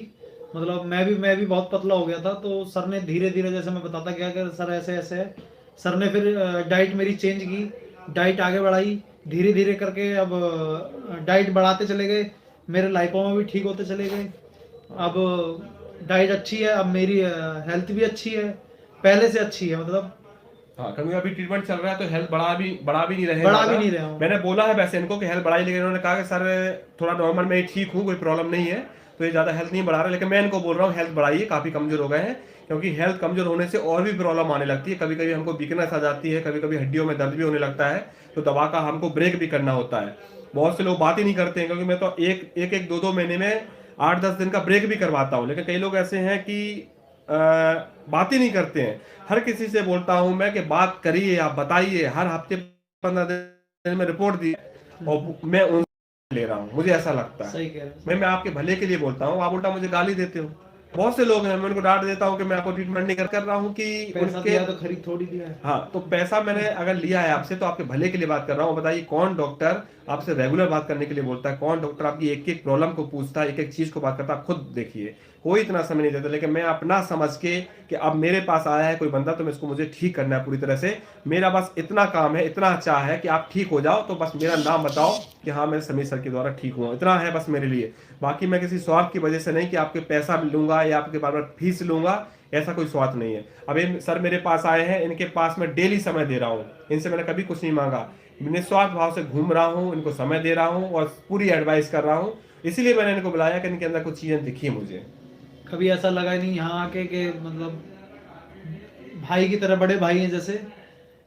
B: मतलब मैं भी बहुत पतला हो गया था, तो सर ने धीरे धीरे, जैसे मैं बताता गया कि सर ऐसे ऐसे है, सर ने फिर डाइट मेरी चेंज की, डाइट आगे बढ़ाई धीरे धीरे करके। अब डाइट बढ़ाते चले गए, मेरे लाइपोमा भी ठीक होते चले गए। अब डाइट अच्छी है, अब मेरी हेल्थ भी अच्छी है, पहले से अच्छी है मतलब।
A: हाँ, क्योंकि अभी ट्रीटमेंट चल रहा है तो हेल्थ बढ़ा भी नहीं रहे,
B: बढ़ा भी नहीं रहा हूँ।
A: मैंने बोला है वैसे इनको कि हेल्थ बढ़ाई, लेकिन इन्होंने कहा कि सर थोड़ा नॉर्मल में ठीक हूँ, कोई प्रॉब्लम नहीं है, तो ये ज़्यादा हेल्थ नहीं बढ़ा रहा। लेकिन मैं इनको बोल रहा हूँ हेल्थ बढ़ाइए, काफ़ी कमजोर हो गए हैं। क्योंकि हेल्थ कमजोर होने से और भी प्रॉब्लम आने लगती है, कभी कभी हमको वीकनेस आ जाती है, कभी कभी हड्डियों में दर्द भी होने लगता है, तो दवा का हमको ब्रेक भी करना होता है। बहुत से लोग बात ही नहीं करते हैं, क्योंकि मैं तो एक 2 महीने में 8-10 दिन का ब्रेक भी करवाता हूँ। लेकिन कई लोग ऐसे हैं कि बात ही नहीं करते हैं। हर किसी से बोलता हूं मैं कि बात करिए, आप बताइए, हर हफ्ते 15 दिन में रिपोर्ट दी और मैं उनसे ले रहा हूं, मुझे ऐसा लगता है।
B: सही कह रहे हैं।
A: मैं आपके भले के लिए बोलता हूं, आप उल्टा मुझे गाली देते हो। बहुत से लोग हैं, मैं उनको डांट देता हूं कि मैं आपको ट्रीटमेंट नहीं कर रहा हूं कि
B: पैसा दिया तो खरीद थोड़ी दिया है।
A: हाँ, तो पैसा मैंने अगर लिया है आपसे तो आपके भले के लिए बात कर रहा हूँ। बताइए कौन डॉक्टर आपसे रेगुलर बात करने के लिए बोलता है? कौन डॉक्टर आपकी एक एक प्रॉब्लम को पूछता है, एक एक चीज को बात करता है? आप खुद देखिए, कोई इतना समय नहीं देता। लेकिन मैं अपना समझ के कि अब मेरे पास आया है कोई बंदा, तो मैं इसको मुझे ठीक करना है पूरी तरह से। मेरा बस इतना काम है, इतना चाह है कि आप ठीक हो जाओ, तो बस मेरा नाम बताओ कि हाँ मैं समीर सर के द्वारा ठीक हुआ, इतना है बस मेरे लिए। बाकी मैं किसी स्वार्थ की वजह से नहीं कि आपके पैसा लूंगा या आपके बार बार फीस लूंगा, ऐसा कोई स्वार्थ नहीं है। अब ये सर मेरे पास आए हैं, इनके पास मैं डेली समय दे रहा हूँ, इनसे मैंने कभी कुछ नहीं मांगा, निस्वार्थ भाव से घूम रहा हूँ, इनको समय दे रहा हूँ और पूरी एडवाइस कर रहा हूँ। इसीलिए मैंने इनको बुलाया कि इनके अंदर कुछ चीजें दिखी मुझे।
B: कभी ऐसा लगा ही नहीं यहाँ आके कि मतलब भाई की तरह, बड़े भाई हैं जैसे,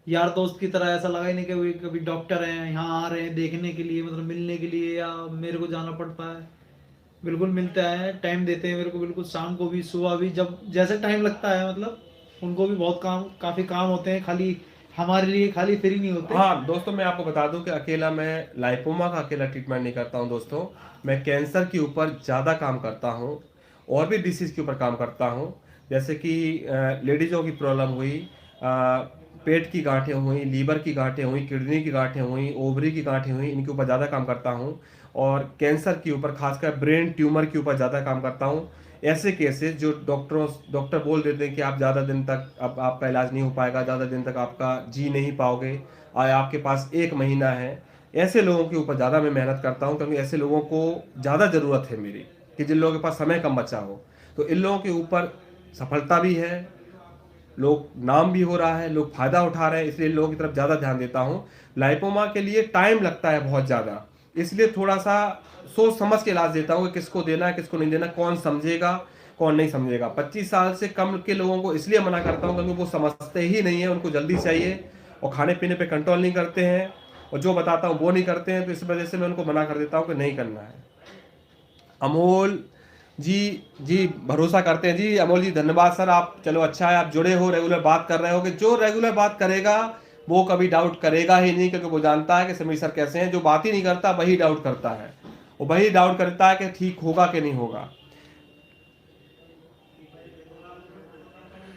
B: यार दोस्त की तरह। ऐसा लगा ही नहीं कि कोई कभी डॉक्टर हैं यहाँ आ रहे हैं देखने के लिए, मतलब मिलने के लिए, या मेरे को जाना पड़ता है। बिल्कुल मिलते हैं, टाइम देते हैं मेरे को, बिल्कुल शाम को भी सुबह भी, जब जैसे टाइम लगता है। मतलब उनको भी बहुत काम, काफ़ी काम होते हैं, खाली हमारे लिए खाली फ्री नहीं होते।
A: हाँ दोस्तों, मैं आपको बता दूं कि अकेला मैं लाइपोमा का अकेला ट्रीटमेंट नहीं करता हूं दोस्तों। मैं कैंसर के ऊपर ज़्यादा काम करता हूं, और भी डिसीज़ के ऊपर काम करता हूं। जैसे कि लेडीज़ों की प्रॉब्लम हुई, पेट की गांठें हुई, लीवर की गांठें हुई, किडनी की गांठें हुई, ओवरी की गांठें हुई, इनके ऊपर ज़्यादा काम करता हूं। और कैंसर के ऊपर, खासकर ब्रेन ट्यूमर के ऊपर ज़्यादा काम करता हूं। ऐसे केसेस जो डॉक्टर बोल देते हैं कि आप ज़्यादा दिन तक अब आपका इलाज नहीं हो पाएगा, ज़्यादा दिन तक आपका जी नहीं पाओगे, आपके पास 1 महीना है, ऐसे लोगों के ऊपर ज़्यादा मैं मेहनत करता हूँ, क्योंकि ऐसे लोगों को ज़्यादा ज़रूरत है मेरी, कि जिन लोगों के पास समय कम बचा हो। तो इन लोगों के ऊपर सफलता भी है, लोग नाम भी हो रहा है, लोग फायदा उठा रहे हैं, इसलिए लोगों की तरफ ज़्यादा ध्यान देता हूँ। लाइपोमा के लिए टाइम लगता है बहुत ज़्यादा, इसलिए थोड़ा सा सोच समझ के इलाज देता हूँ कि किसको देना है, किसको नहीं देना, कौन समझेगा, कौन नहीं समझेगा। 25 साल से कम के लोगों को इसलिए मना करता हूँ क्योंकि वो समझते ही नहीं है, उनको जल्दी चाहिए, और खाने पीने पे कंट्रोल नहीं करते हैं, और जो बताता हूँ वो नहीं करते हैं, तो इस वजह से मैं उनको मना कर देता हूँ कि नहीं करना है। अमोल जी, जी भरोसा करते हैं जी। अमोल जी धन्यवाद सर, आप चलो अच्छा है, आप जुड़े हो, रेगुलर बात कर रहे हो। कि जो रेगुलर बात करेगा वो कभी डाउट करेगा ही नहीं, क्योंकि वो जानता है कि समीर सर कैसे हैं। जो बात ही नहीं करता वही डाउट करता है, और वही डाउट करता है कि ठीक होगा कि नहीं होगा।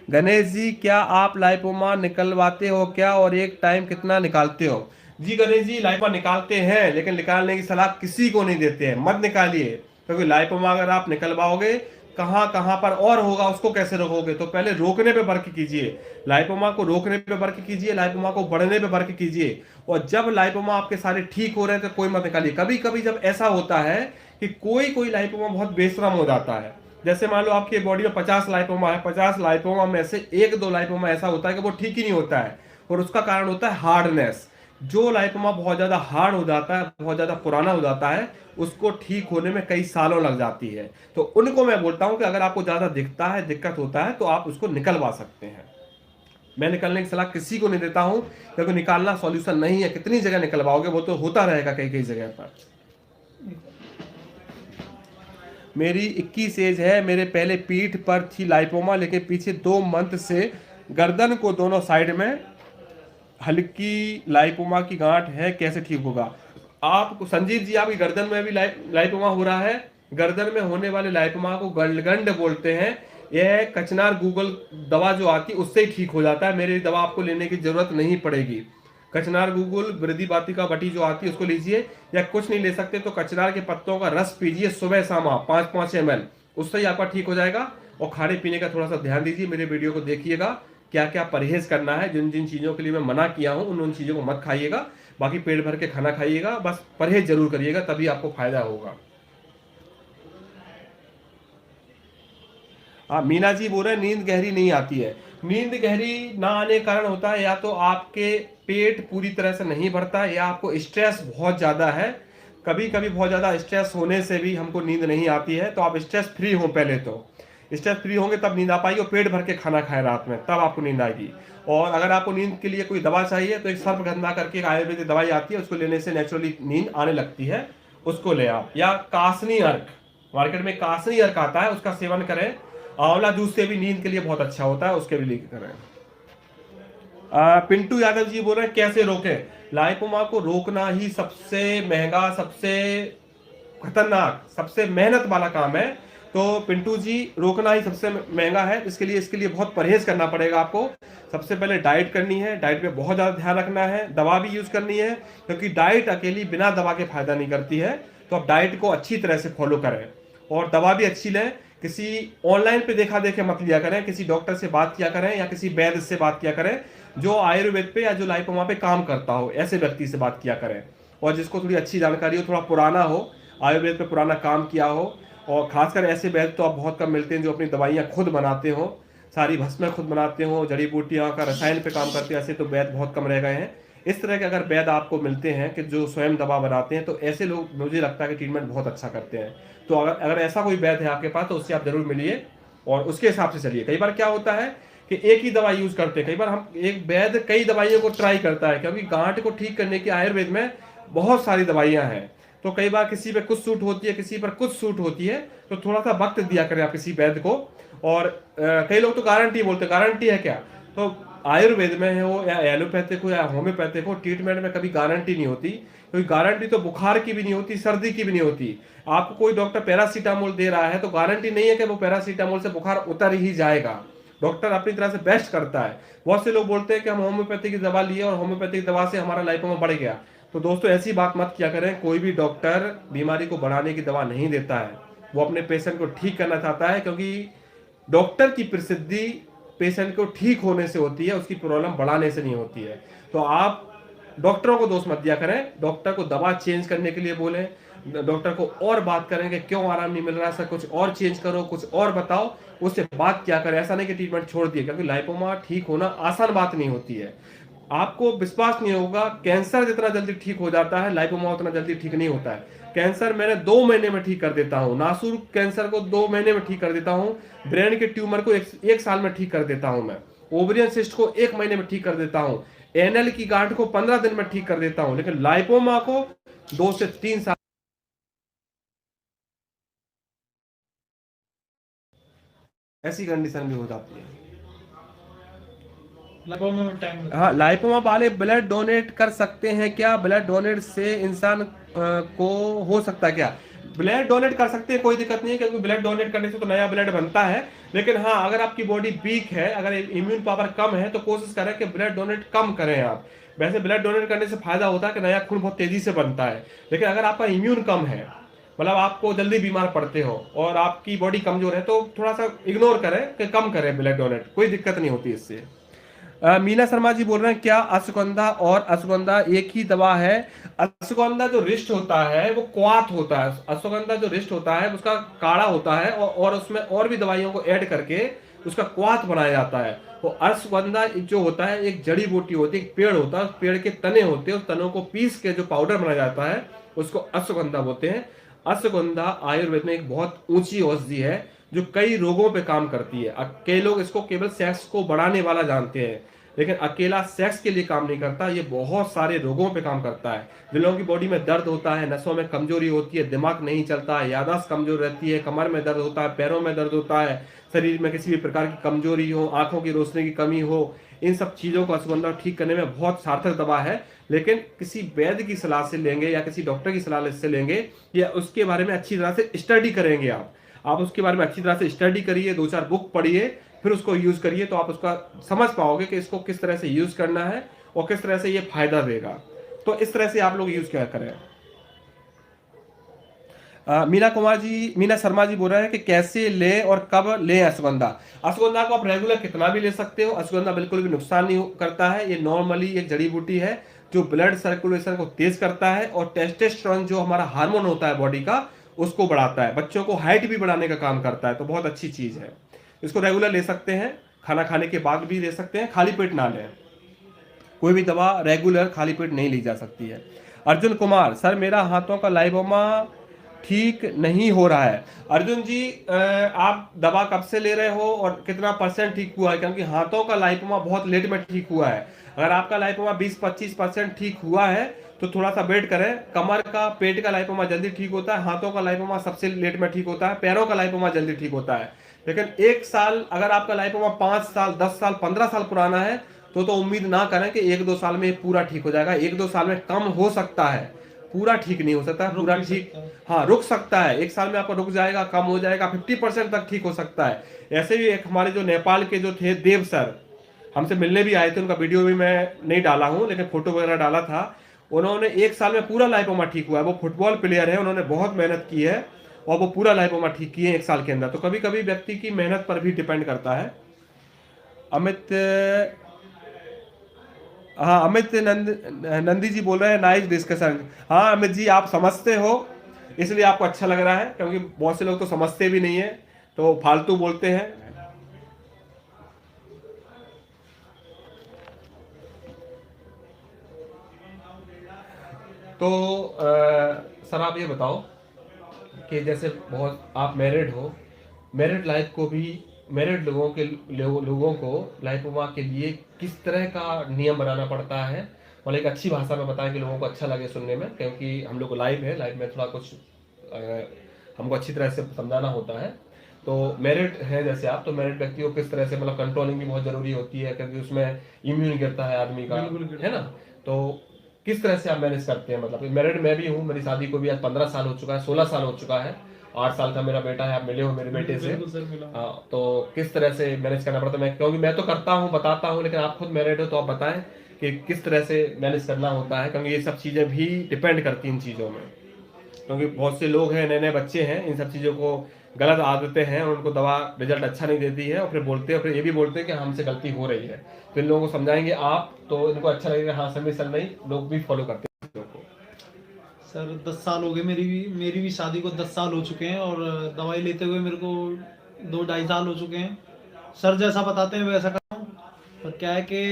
A: गणेश जी, क्या आप लाइपोमा निकलवाते हो क्या, और एक टाइम कितना निकालते हो? जी गणेश जी, लाइपोमा निकालते हैं, लेकिन निकालने की सलाह किसी को नहीं देते हैं। मत निकालिए, क्योंकि लाइपोमा अगर आप निकलवाओगे, कहाँ कहाँ पर और होगा, उसको कैसे रोकोगे? तो पहले रोकने पे वर्क कीजिए, लाइपोमा को रोकने पे वर्क कीजिए, लाइपोमा को बढ़ने पे वर्क कीजिए। और जब लाइपोमा आपके सारे ठीक हो रहे हैं तो कोई मत निकालिए। कभी कभी जब ऐसा होता है कि कोई कोई लाइपोमा बहुत बेशरम हो जाता है, जैसे मान लो आपकी बॉडी में 50 लाइपोमा है, 50 लाइपोमा में से 1-2 लाइपोमा ऐसा होता है कि वो ठीक ही नहीं होता है, और उसका कारण होता है हार्डनेस। जो लाइपोमा बहुत ज्यादा हार्ड हो जाता है, बहुत ज्यादा पुराना हो जाता है, उसको ठीक होने में कई सालों लग जाती है। तो उनको मैं बोलता हूं कि अगर आपको ज्यादा दिखता है, दिक्कत होता है, तो आप उसको निकलवा सकते हैं। मैं निकलने की सलाह किसी को नहीं देता हूं, क्योंकि निकालना सॉल्यूशन नहीं है। कितनी जगह निकलवाओगे, वो तो होता रहेगा कई कई जगह पर। मेरी 21 एज है, मेरे पहले पीठ पर थी लाइपोमा, लेकिन पीछे 2 मंथ से गर्दन को दोनों साइड में हल्की लाइपोमा की गांठ है, कैसे ठीक होगा? आप संजीव जी, आपकी गर्दन में भी लाइपोमा हो रहा है। गर्दन में होने वाले लाइपोमा को गलगंड बोलते हैं। यह कचनार गूगल दवा जो आती है उससे ही ठीक हो जाता है, मेरी दवा आपको लेने की जरूरत नहीं पड़ेगी। कचनार गूगल वृद्धि बातिका बटी जो आती है उसको लीजिए, या कुछ नहीं ले सकते तो कचनार के पत्तों का रस पीजिए सुबह शाम, 5-5 ml, उससे ही आपका ठीक हो जाएगा। और खाने पीने का थोड़ा सा ध्यान दीजिए, मेरे वीडियो को देखिएगा, क्या क्या परहेज करना है, जिन जिन चीज़ों के लिए मैं मना किया हूँ उन उन चीज़ों को मत खाइएगा। बाकी पेट भर के खाना खाइएगा, बस परहेज जरूर करिएगा, तभी आपको फायदा होगा। मीना जी बोल रहे हैं नींद गहरी नहीं आती है। नींद गहरी ना आने का कारण होता है या तो आपके पेट पूरी तरह से नहीं भरता है, या आपको स्ट्रेस बहुत ज़्यादा है। कभी कभी बहुत ज़्यादा स्ट्रेस होने से भी हमको नींद नहीं आती है। तो आप स्ट्रेस फ्री हो, पहले तो स्ट्रेस फ्री होंगे तब नींद आ पाएगी, और पेट भर के खाना खाएं रात में, तब आपको नींद आएगी। और अगर आपको नींद के लिए कोई दवा चाहिए तो एक सर्पगंधा करके एक आयुर्वेदिक दवाई आती है, उसको लेने से नेचुरली नींद आने लगती है, उसको ले आप। या कासनी अर्क, मार्केट में कासनी अर्क आता है, उसका सेवन करें। आंवला जूस से भी नींद के लिए बहुत अच्छा होता है, उसके भी लेकर करें। पिंटू यादव जी बोल रहे हैं कैसे रोकें? लाइपोमा को रोकना ही सबसे महंगा, सबसे खतरनाक, सबसे मेहनत वाला काम है। तो पिंटू जी, रोकना ही सबसे महंगा है। इसके लिए बहुत परहेज करना पड़ेगा आपको। सबसे पहले डाइट करनी है, डाइट पे बहुत ज़्यादा ध्यान रखना है। दवा भी यूज़ करनी है, क्योंकि डाइट अकेली बिना दवा के फायदा नहीं करती है। तो आप डाइट को अच्छी तरह से फॉलो करें, और दवा भी अच्छी लें। किसी ऑनलाइन पे देखा देखे मत लिया करें, किसी डॉक्टर से बात किया करें, या किसी वैद्य से बात किया करें जो आयुर्वेद पे या जो लाइपोमा पे काम करता हो, ऐसे व्यक्ति से बात किया करें, और जिसको थोड़ी अच्छी जानकारी हो, थोड़ा पुराना हो, आयुर्वेद पे पुराना काम किया हो। और खासकर ऐसे वैद्य तो आप बहुत कम मिलते हैं जो अपनी दवाइयाँ खुद बनाते हो, सारी भस्में खुद बनाते हो, जड़ी बूटियाँ का रसायन पे काम करते हैं, ऐसे तो वैद्य बहुत कम रह गए हैं। इस तरह के अगर वैद्य आपको मिलते हैं कि जो स्वयं दवा बनाते हैं, तो ऐसे लोग मुझे लगता है कि ट्रीटमेंट बहुत अच्छा करते हैं। तो अगर अगर ऐसा कोई वैद्य है आपके पास तो उससे आप जरूर मिलिए। और उसके हिसाब से चलिए। कई बार क्या होता है कि एक ही दवाई यूज करते हैं, कई बार हम एक वैद्य कई दवाइयों को ट्राई करता है, क्योंकि गांठ को ठीक करने की आयुर्वेद में बहुत सारी दवाइयां हैं। तो कई बार किसी पे कुछ सूट होती है, किसी पर कुछ सूट होती है, तो थोड़ा सा वक्त दिया करें आप किसी वैद्य को। और कई लोग तो गारंटी बोलते हैं, गारंटी है क्या? तो आयुर्वेद में हो या एलोपैथिक हो या होम्योपैथिक हो, ट्रीटमेंट में कभी गारंटी नहीं होती। क्योंकि गारंटी तो बुखार की भी नहीं होती, सर्दी की भी नहीं होती। आपको कोई डॉक्टर पैरासीटामोल दे रहा है तो गारंटी नहीं है कि वो पैरासीटामोल से बुखार उतर ही जाएगा। डॉक्टर अपनी तरह से बेस्ट करता है। बहुत से लोग बोलते हैं कि हम होम्योपैथी की दवा लिए और होम्योपैथिक दवा से हमारा लाइपोमा बढ़ गया। तो दोस्तों ऐसी बात मत किया करें। कोई भी डॉक्टर बीमारी को बढ़ाने की दवा नहीं देता है, वो अपने पेशेंट को ठीक करना चाहता है। क्योंकि डॉक्टर की प्रसिद्धि पेशेंट को ठीक होने से होती है, उसकी प्रॉब्लम बढ़ाने से नहीं होती है। तो आप डॉक्टरों को दोष मत दिया करें, डॉक्टर को दवा चेंज करने के लिए बोलें, डॉक्टर को और बात करें कि क्यों आराम नहीं मिल रहा है, सर कुछ और चेंज करो, कुछ और बताओ, उससे बात क्या करें। ऐसा नहीं कि ट्रीटमेंट छोड़ दिए, क्योंकि लाइपोमा ठीक होना आसान बात नहीं होती है। आपको विश्वास नहीं होगा, कैंसर जितना जल्दी ठीक हो जाता है, लाइपोमा उतना जल्दी ठीक नहीं होता है। कैंसर मैंने 2 महीने में ठीक कर देता हूँ, नासूर कैंसर को 2 महीने में ठीक कर देता हूँ, ब्रेन के ट्यूमर को एक साल में ठीक कर देता हूँ मैं, ओवरियन सिस्ट को 1 महीने में ठीक कर देता हूँ, एनएल की गांठ को 15 दिन में ठीक कर देता हूँ, लेकिन लाइपोमा को 2 से 3 साल ऐसी कंडीशन भी हो जाती है।
B: लाइपोमा में टाइम लगता
A: हाँ,
B: है।
A: लाइपोमा वाले ब्लड डोनेट कर सकते हैं क्या? ब्लड डोनेट से इंसान को हो सकता है क्या? ब्लड डोनेट कर सकते हैं, कोई दिक्कत नहीं है, क्योंकि ब्लड डोनेट करने से तो नया ब्लड बनता है। लेकिन हाँ, अगर आपकी बॉडी वीक है, अगर इम्यून पावर कम है, तो कोशिश करें कि ब्लड डोनेट कम करें आप। वैसे ब्लड डोनेट करने से फायदा होता है कि नया खून बहुत तेजी से बनता है। लेकिन अगर आपका इम्यून कम है, मतलब आपको जल्दी बीमार पड़ते हो और आपकी बॉडी कमजोर है, तो थोड़ा सा इग्नोर करें कि कम करें ब्लड डोनेट, कोई दिक्कत नहीं होती इससे। मीना शर्मा जी बोल रहे हैं क्या अश्वगंधा और अश्वगंधा एक ही दवा है? अश्वगंधा जो रिष्ट होता है वो क्वाथ होता है। अश्वगंधा जो रिष्ट होता है उसका काढ़ा होता है, और उसमें और भी दवाइयों को ऐड करके उसका क्वाथ बनाया जाता है। तो अश्वगंधा जो होता है एक जड़ी बूटी होती है, एक पेड़ होता है, उस पेड़ के तने होते हैं, उस तनों को पीस के जो पाउडर बनाया जाता है उसको अश्वगंधा बोलते हैं। अश्वगंधा आयुर्वेद में एक बहुत ऊंची औषधि है जो कई रोगों पे काम करती है। कई लोग इसको केवल सेक्स को बढ़ाने वाला जानते हैं, लेकिन अकेला सेक्स के लिए काम नहीं करता, ये बहुत सारे रोगों पे काम करता है। जिन लोगों की बॉडी में दर्द होता है, नसों में कमजोरी होती है, दिमाग नहीं चलता है, याददाश्त कमजोर रहती है, कमर में दर्द होता है, पैरों में दर्द होता है, शरीर में किसी भी प्रकार की कमजोरी हो, आंखों की रोशनी की कमी हो, इन सब चीजों को अश्वगंधा ठीक करने में बहुत सार्थक दवा है। लेकिन किसी वैद्य की सलाह से लेंगे या किसी डॉक्टर की सलाह से लेंगे, या उसके बारे में अच्छी तरह से स्टडी करेंगे आप उसके बारे में अच्छी तरह से स्टडी करिए, 2-4 बुक पढ़िए, फिर उसको यूज करिए, तो आप उसका समझ पाओगे कि इसको किस तरह से यूज करना है और किस तरह से ये फायदा देगा। तो इस तरह से आप लोग यूज क्या करें। मीना शर्मा जी बोल रहे हैं कि कैसे ले और कब ले अश्वगंधा। अश्वगंधा को आप रेगुलर कितना भी ले सकते हो, अश्वगंधा बिल्कुल भी नुकसान नहीं करता है। ये नॉर्मली एक जड़ी बूटी है जो ब्लड सर्कुलेशन को तेज करता है और टेस्टोस्टेरोन जो हमारा हार्मोन होता है बॉडी का उसको बढ़ाता है, बच्चों को हाइट भी बढ़ाने का काम करता है। तो बहुत अच्छी चीज है, इसको रेगुलर ले सकते हैं, खाना खाने के बाद भी ले सकते हैं, खाली पेट ना लें। कोई भी दवा रेगुलर खाली पेट नहीं ली जा सकती है। अर्जुन कुमार, सर मेरा हाथों का लाइपोमा ठीक नहीं हो रहा है। अर्जुन जी, आप दवा कब से ले रहे हो और कितना % ठीक हुआ है? क्योंकि हाथों का लाइपोमा बहुत लेट में ठीक हुआ है। अगर आपका लाइपोमा 20-25% ठीक हुआ है तो थोड़ा सा वेट करें। कमर का, पेट का लाइपोमा जल्दी ठीक होता है, हाथों का लाइपोमा सबसे लेट में ठीक होता है, पैरों का लाइपोमा जल्दी ठीक होता है। लेकिन 1 साल, अगर आपका लाइपोमा 5 साल 10 साल 15 साल पुराना है तो उम्मीद ना करें कि 1-2 साल में पूरा ठीक हो जाएगा। 1-2 साल में कम हो सकता है, पूरा ठीक नहीं हो सकता, पूरा ठीक, हाँ रुक सकता है। 1 साल में आपका रुक जाएगा, कम हो जाएगा, 50% तक ठीक हो सकता है। ऐसे ही एक हमारे जो नेपाल के जो थे देव सर, हमसे मिलने भी आए थे, उनका वीडियो भी मैं नहीं डाला हूँ लेकिन फोटो वगैरह डाला था। उन्होंने 1 साल में पूरा लाइपोमा ठीक हुआ है। वो फुटबॉल प्लेयर है, उन्होंने बहुत मेहनत की है और वो पूरा लाइपोमा ठीक किए 1 साल के अंदर। तो कभी कभी व्यक्ति की मेहनत पर भी डिपेंड करता है। अमित, हाँ अमित नंदी जी बोल रहे हैं नाइस डिस्कशन। हाँ अमित जी, आप समझते हो इसलिए आपको अच्छा लग रहा है, क्योंकि बहुत से लोग तो समझते भी नहीं है, तो फालतू बोलते हैं। तो सर आप ये बताओ कि जैसे बहुत आप मैरिड हो, मैरिड लाइफ को भी मैरिड लोगों को लाइपोमा के लिए किस तरह का नियम बनाना पड़ता है, मतलब एक अच्छी भाषा में बताएं कि लोगों को अच्छा लगे सुनने में, क्योंकि हम लोग को लाइव में थोड़ा कुछ हमको अच्छी तरह से समझाना होता है। तो मैरिड है जैसे आप, तो मैरिड व्यक्ति को किस तरह से, मतलब कंट्रोलिंग भी बहुत जरूरी होती है, क्योंकि उसमें इम्यून गिरता है आदमी का, है ना। तो किस तरह से आप मैनेज करते हैं, मतलब मैरिड मैं भी हूँ, मेरी शादी को भी आज 15 साल हो चुका है, 16 साल हो चुका है, 8 साल का मेरा बेटा है, आप मिले हो मेरे बेटे से। हाँ, तो किस तरह से मैनेज करना पड़ता है, मैं क्योंकि मैं तो करता हूँ बताता हूँ, लेकिन आप खुद मैरिड हो तो आप बताएं कि किस तरह से मैनेज करना होता है, क्योंकि ये सब चीज़ें भी डिपेंड करती हैं इन चीज़ों में। क्योंकि बहुत से लोग हैं, नए नए बच्चे हैं, इन सब चीज़ों को गलत आदतें हैं, उनको दवा रिजल्ट अच्छा नहीं देती है, और फिर बोलते हैं, फिर ये भी बोलते हैं कि हमसे गलती हो रही है। तो इन लोगों को समझाएंगे आप तो इनको अच्छा लगेगा, हाँ समय सल नहीं, लोग भी फॉलो करते हैं चीज़ों को।
B: सर 10 साल हो गए, मेरी भी शादी को 10 साल हो चुके हैं, और दवाई लेते हुए मेरे को 2-2.5 साल हो चुके हैं। सर जैसा बताते हैं वैसा करता हूँ। पर क्या है कि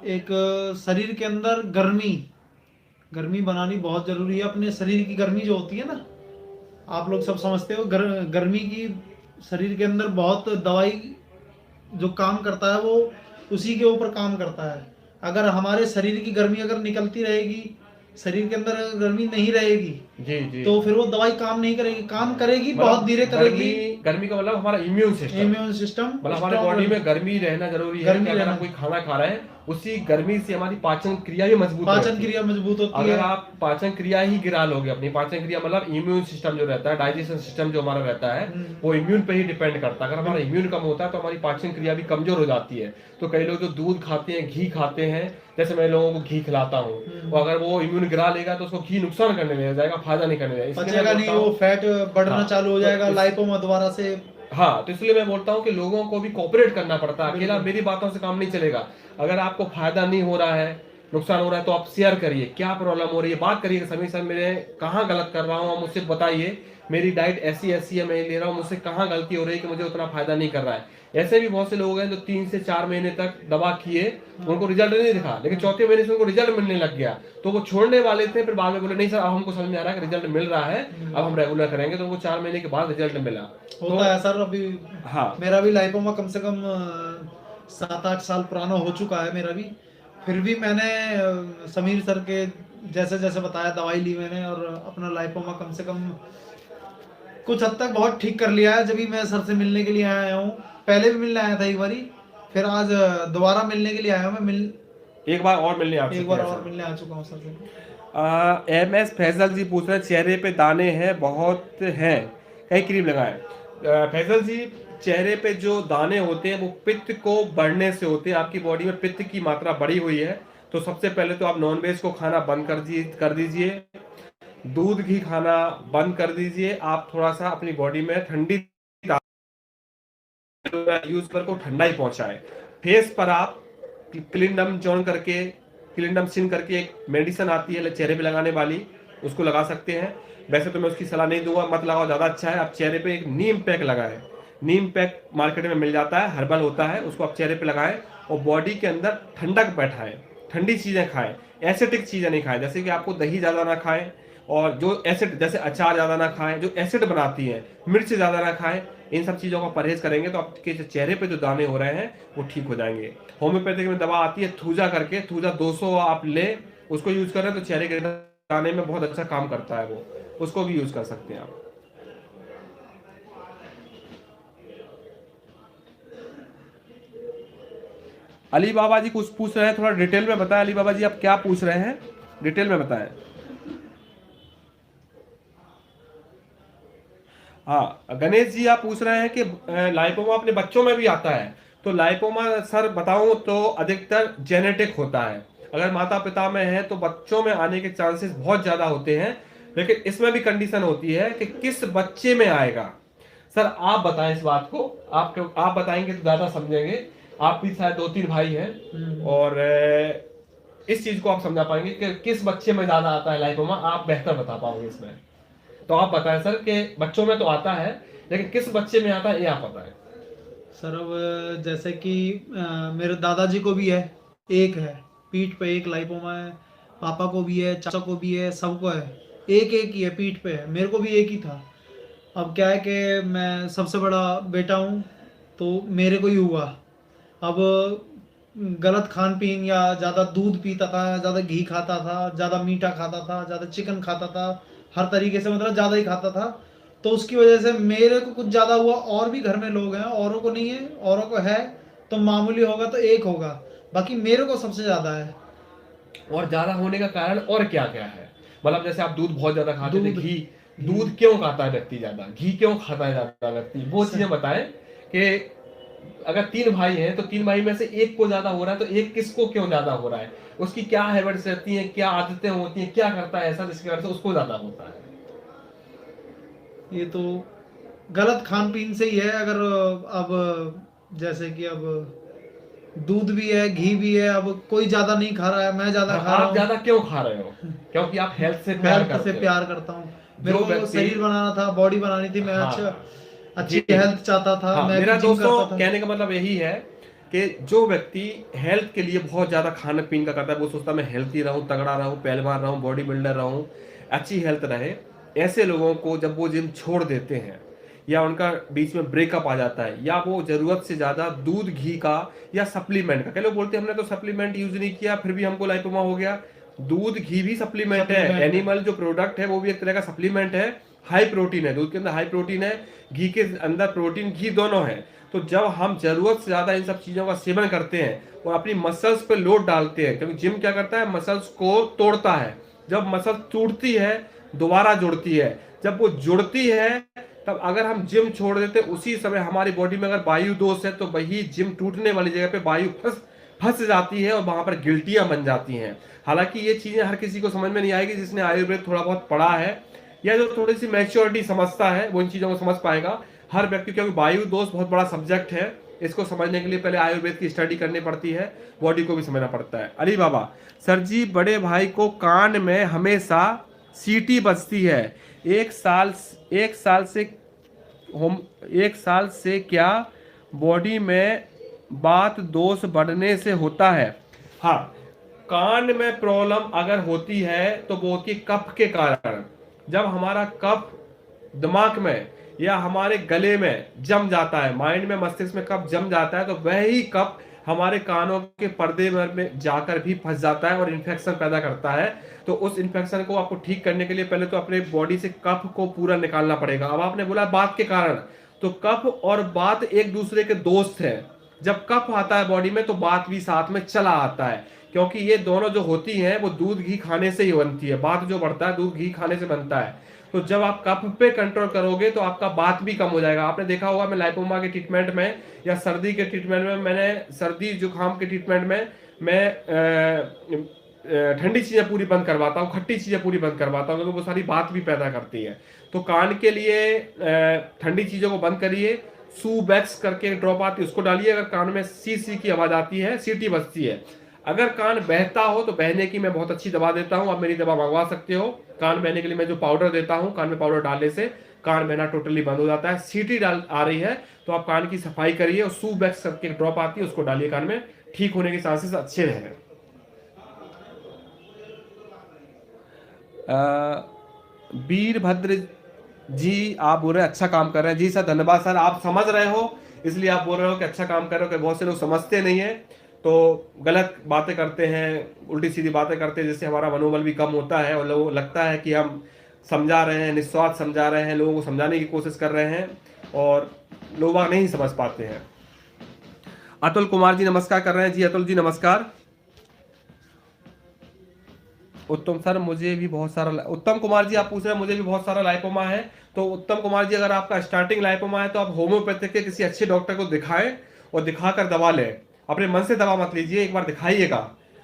B: एक शरीर के अंदर गर्मी बनानी बहुत ज़रूरी है। अपने शरीर की गर्मी जो होती है ना, आप लोग सब समझते हो, गर्मी की शरीर के अंदर बहुत दवाई जो काम करता है वो उसी के ऊपर काम करता है। अगर हमारे शरीर की गर्मी अगर निकलती रहेगी, शरीर के अंदर अगर गर्मी नहीं रहेगी,
A: जी जी,
B: तो फिर वो दवाई काम नहीं करेगी, काम करेगी बहुत
A: मतलब
B: धीरे करेगी।
A: गर्मी का मतलब हमारा इम्यून सिस्टम,
B: इम्यून सिस्टम
A: मतलब हमारे
B: स्ट्रांग
A: बॉडी
B: रहेगी।
A: में गर्मी रहना जरूरी है,
B: गर्मी
A: कि अगर
B: रहना,
A: आप कोई खाना खा रहे हैं उसी गर्मी से हमारी पाचन क्रिया भी मजबूत
B: पाचन
A: रहती है।
B: क्रिया मजबूत होती
A: अगर
B: है।
A: आप पाचन क्रिया ही गिरा लोगे, अपनी पाचन क्रिया मतलब इम्यून सिस्टम जो रहता है, डाइजेशन सिस्टम जो हमारा रहता है, वो इम्यून पे ही डिपेंड करता है। अगर हमारा इम्यून कम होता है तो हमारी पाचन क्रिया भी कमजोर हो जाती है। तो कई लोग जो दूध खाते हैं, घी खाते हैं, जैसे मैं लोगों को घी खिलाता हूँ, तो अगर वो इम्यून गिरा लेगा तो उसको घी नुकसान करने लग जाएगा, फायदा नहीं करने लगेगा। इसलिए मैं
B: पचेगा नहीं,
A: बोलता
B: वो
A: हूँ,
B: फैट बढ़ना
A: हाँ,
B: चालू हो
A: तो
B: जाएगा लाइपोमा दोबारा से।
A: हाँ, तो इसलिए मैं बोलता हूँ कि लोगों को भी कोऑपरेट करना पड़ता है, अकेला
B: बिल्कुल।
A: मेरी बातों से काम नहीं चलेगा। अगर आपको फायदा नहीं हो रहा है, नुकसान हो रहा है, तो आप शेयर करिए क्या प्रॉब्लम हो रही है, बात करिए सभी सर मेरे कहाँ गलत कर रहा हूँ, आप मुझसे बताइए, मेरी डाइट ऐसी ऐसी है, मैं ले रहा हूँ, मुझसे कहाँ गलती हो रही है कि मुझे उतना फायदा नहीं कर रहा है। ऐसे भी बहुत से लोग हैं जो 3 से 4 महीने तक दवा किए, उनको रिजल्ट नहीं दिखा, लेकिन चौथे महीने से उनको रिजल्ट मिलने लग गया, तो वो छोड़ने वाले थे, फिर बाद में बोले नहीं सर अब हमको समझ में आ रहा है कि रिजल्ट मिल रहा है, अब हम रेगुलर करेंगे, तो उनको 4 महीने के बाद रिजल्ट मिला।
B: होता है सर। अभी
A: हाँ,
B: मेरा भी लाइपोमा कम से कम 7-8 साल पुराना हो चुका है मेरा भी। फिर भी मैंने समीर सर के जैसे जैसे बताया दवाई ली मैंने, और अपना लाइपोमा कम से कम कुछ हद तक बहुत ठीक कर लिया है। जब भी मैं सर से मिलने के लिए आया हूँ, पहले भी मिलने आया था एक बारी, फिर आज दोबारा मिलने के लिए आया हूँ। मैं
A: एक बार और मिलने आ
B: एक
A: चुके
B: बार
A: हैं
B: और
A: सर।
B: मिलने आ चुका हूँ सर से।
A: MS फैजल जी पूछ रहे हैं चेहरे पे दाने हैं बहुत हैं, कई क्रीम लगाएं। फैजल जी, चेहरे पे जो दाने होते हैं वो पित्त को बढ़ने से होते हैं, आपकी बॉडी में पित्त की मात्रा बढ़ी हुई है। तो सबसे पहले तो आप नॉनवेज को खाना बंद कर दीजिए, दूध घी खाना बंद कर दीजिए, आप थोड़ा सा अपनी बॉडी में ठंडी यूज करके ठंडा ही पहुंचाए। फेस पर आप क्लिंडम जॉन करके, क्लिंडम सिन करके एक मेडिसिन आती है चेहरे पे लगाने वाली, उसको लगा सकते हैं। वैसे तो मैं उसकी सलाह नहीं दूंगा, मत लगाओ, ज़्यादा अच्छा है। आप चेहरे पे एक नीम पैक लगाएं, नीम पैक मार्केट में मिल जाता है, हर्बल होता है, उसको आप चेहरे पे लगाएं और बॉडी के अंदर ठंडक बैठाएं। ठंडी चीज़ें खाएं, एसिडिक चीज़ें नहीं खाएं, जैसे कि आपको दही ज़्यादा ना खाएं, और जो एसिड जैसे अचार ज़्यादा ना खाएं, जो एसिड बनाती है, मिर्च ज़्यादा ना खाएं। इन सब चीज़ों का परहेज करेंगे तो आपके जो चेहरे पे जो दाने हो रहे हैं वो ठीक हो जाएंगे। होम्योपैथिक में दवा आती है थूजा करके, थूजा 200 आप ले, उसको यूज कर रहे हैं तो चेहरे के दाने में बहुत अच्छा काम करता है वो, उसको भी यूज कर सकते हैं आप। अली बाबा जी कुछ पूछ रहे हैं, थोड़ा डिटेल में बताएं। अली बाबा जी आप क्या पूछ रहे हैं, डिटेल में बताएं। हाँ, गणेश जी आप पूछ रहे हैं कि लाइपोमा अपने बच्चों में भी आता है। तो लाइपोमा सर बताऊं तो अधिकतर जेनेटिक होता है, अगर माता पिता में है तो बच्चों में आने के चांसेस बहुत ज़्यादा होते हैं, लेकिन इसमें भी कंडीशन होती है कि किस बच्चे में आएगा। सर आप बताएं इस बात को, आप बताएंगे तो ज़्यादा समझेंगे, आप भी शायद 2-3 भाई हैं, और इस चीज़ को आप समझा पाएंगे कि किस बच्चे में ज़्यादा आता है लाइपोमा, आप बेहतर बता पाओगे इसमें। तो आप बताएं सर कि बच्चों में तो आता है, लेकिन किस बच्चे में आता है ये आप बताएं।
B: सर अब जैसे कि मेरे दादाजी को भी है, एक है, पीठ पे एक लाइपोमा है, पापा को भी है, चाचा को भी है, सबको है, एक एक ही है, पीठ पे है। मेरे को भी एक ही था। अब क्या है कि मैं सबसे बड़ा बेटा हूँ, तो मेरे को ही हुआ। अब गलत खान-पीन या ज़्यादा दूध पीता था, ज़्यादा घी खाता था, ज़्यादा मीठा खाता था, ज़्यादा चिकन खाता था, हर तरीके से मतलब ज़्यादा ही खाता था। तो उसकी वजह से मेरे को कुछ ज़्यादा हुआ, और भी घर में लोग हैं, औरों को नहीं है, औरों को है, तो मामूली होगा तो एक होगा, बाकी मेरे को सबसे ज़्यादा है।
C: और ज्यादा होने का कारण और क्या क्या है? मतलब जैसे आप दूध बहुत ज्यादा खाते थे,
B: दूध
C: घी,
B: घी
C: दूध क्यों खाता है व्यक्ति ज्यादा, घी क्यों खाता है ज्यादा व्यक्ति, वो
B: स
C: चीजें बताएं कि अगर 3 भाई हैं तो 3 भाई में से एक को ज्यादा हो रहा है, तो एक किसको क्यों ज्यादा हो रहा है, उसकी क्या हैबिट्स रहती हैं, क्या आदतें होती हैं, क्या करता है ऐसा जिसकी वजह से उसको ज्यादा होता है?
B: ये तो गलत खान-पीन से ही है। अगर अब जैसे कि अब दूध भी है, घी भी है, अब कोई ज़्यादा नहीं खा रहा है, मैं ज़्यादा
C: हाँ,
B: खा रहा
C: आप ज्यादा
B: हूँ।
C: क्यों खा रहे हो? क्योंकि आप हेल्थ से प्यार
B: हेल्थ से
C: करते हो।
B: प्यार करता हूँ। मेरे
C: जो
B: को
C: व्यक्ति,
B: शरीर बनाना था, बॉडी बनानी थी, मैं
C: हाँ,
B: अच्छी
C: जी,
B: हेल्थ चाहता था,
C: हाँ,
B: मैं
C: मेरा
B: भी जिम
C: दोस्तों
B: करता था।
C: कहने का मतलब यही है कि जो व्यक्ति हेल्थ के लिए बहुत ज़्यादा खाने पीने का करता है, वो सोचता है मैं हेल्थी रहूं, तगड़ा रहूं, पहलवान रहूं, बॉडी बिल्डर रहूं, अच्छी हेल्थ रहे। ऐसे लोगों को जब वो जिम छोड़ देते हैं या उनका बीच में ब्रेकअप आ जाता है, या वो ज़रूरत से ज़्यादा दूध घी का या सप्लीमेंट का, कई लोग बोलते हैं हमने तो सप्लीमेंट यूज नहीं किया फिर भी हमको लाइपोमा हो गया। दूध घी भी सप्लीमेंट है,
B: सप्लीमेंट है।
C: एनिमल जो प्रोडक्ट है वो भी एक तरह का सप्लीमेंट है। हाई प्रोटीन है, दूध के अंदर हाई प्रोटीन है, घी के अंदर प्रोटीन, घी दोनों है। तो जब हम जरूरत से ज्यादा इन सब चीजों का सेवन करते हैं और अपनी मसल्स पे लोड डालते हैं, क्योंकि जिम क्या करता है, मसल्स को तोड़ता है। जब मसल टूटती है दोबारा जुड़ती है, जब वो जुड़ती है तब अगर हम जिम छोड़ देते उसी समय हमारी बॉडी में अगर वायु दोष है तो वही जिम टूटने वाली जगह पे वायु फंस फंस जाती है और वहां पर गिल्टियां बन जाती हैं। हालांकि ये चीजें हर किसी को समझ में नहीं आएगी, जिसने आयुर्वेद थोड़ा बहुत पढ़ा है या जो थोड़ी सी मैच्योरिटी समझता है वो इन चीजों को समझ पाएगा। हर व्यक्ति, क्योंकि वायु दोष बहुत बड़ा सब्जेक्ट है, इसको समझने के लिए पहले आयुर्वेद की स्टडी करनी पड़ती है, बॉडी को भी समझना पड़ता है। अली बाबा, सर जी बड़े भाई को कान में हमेशा सीटी बजती है, एक साल एक साल से होम एक साल से क्या बॉडी में बात दोष बढ़ने से होता है? हाँ, कान में प्रॉब्लम अगर होती है तो वो होती है कफ के कारण। जब हमारा कफ दिमाग में या हमारे गले में जम जाता है, माइंड में, मस्तिष्क में कफ जम जाता है, तो वही कफ हमारे कानों के पर्दे भर में जाकर भी फंस जाता है और इन्फेक्शन पैदा करता है। तो उस इन्फेक्शन को आपको ठीक करने के लिए पहले तो अपने बॉडी से कफ को पूरा निकालना पड़ेगा। अब आपने बोला बात के कारण, तो कफ और बात एक दूसरे के दोस्त हैं। जब कफ आता है बॉडी में तो बात भी साथ में चला आता है, क्योंकि ये दोनों जो होती हैं वो दूध घी खाने से ही बनती है। बात जो बढ़ता है दूध घी खाने से बनता है। तो जब आप कफ पे कंट्रोल करोगे तो आपका बात भी कम हो जाएगा। आपने देखा होगा, मैं लाइपोमा के ट्रीटमेंट में या सर्दी के ट्रीटमेंट में, मैंने सर्दी जुकाम के ट्रीटमेंट में मैं ठंडी चीजें पूरी बंद करवाता हूँ, खट्टी चीजें पूरी बंद करवाता हूँ, क्योंकि वो सारी बात भी पैदा करती है। तो कान के लिए ठंडी चीजों को बंद करिए, सूबैक्स करके ड्रॉप आती है उसको डालिए। अगर कान में सी सी की आवाज आती है, सीटी बजती है, अगर कान बहता हो तो बहने की मैं बहुत अच्छी दवा देता हूं, आप मेरी दवा मंगवा सकते हो। कान बहने के लिए मैं जो पाउडर देता हूं, कान में पाउडर डालने से कान बहना टोटली बंद हो जाता है। सीटी डाल आ रही है तो आप कान की सफाई करिए और सूबैक्स करके ड्रॉप आती है उसको डालिए कान में, ठीक होने के चांसेस अच्छे हैं। वीरभद्र जी आप बोल रहे हैं अच्छा काम कर रहे हैं। जी सर, धन्यवाद सर, आप समझ रहे हो इसलिए आप बोल रहे हो कि अच्छा काम कर रहे हो, कि बहुत से लोग समझते नहीं है तो गलत बातें करते हैं, उल्टी सीधी बातें करते हैं, जिससे हमारा मनोबल भी कम होता है और लोगों को लगता है कि हम समझा रहे हैं, निस्वार्थ समझा रहे हैं, लोगों को समझाने की कोशिश कर रहे हैं और लोग नहीं समझ पाते हैं। अतुल कुमार जी नमस्कार कर रहे हैं। जी अतुल जी नमस्कार। उत्तम सर मुझे भी बहुत सारा, उत्तम कुमार जी आप पूछ रहे हैं मुझे भी बहुत सारा लाइपोमा है। तो उत्तम कुमार जी, अगर आपका स्टार्टिंग लाइपोमा है तो आप होम्योपैथिक के किसी अच्छे डॉक्टर को दिखाएं और दिखाकर दवा लें। अपने मन से दवा मत लीजिए, एक बार दिखाइएगा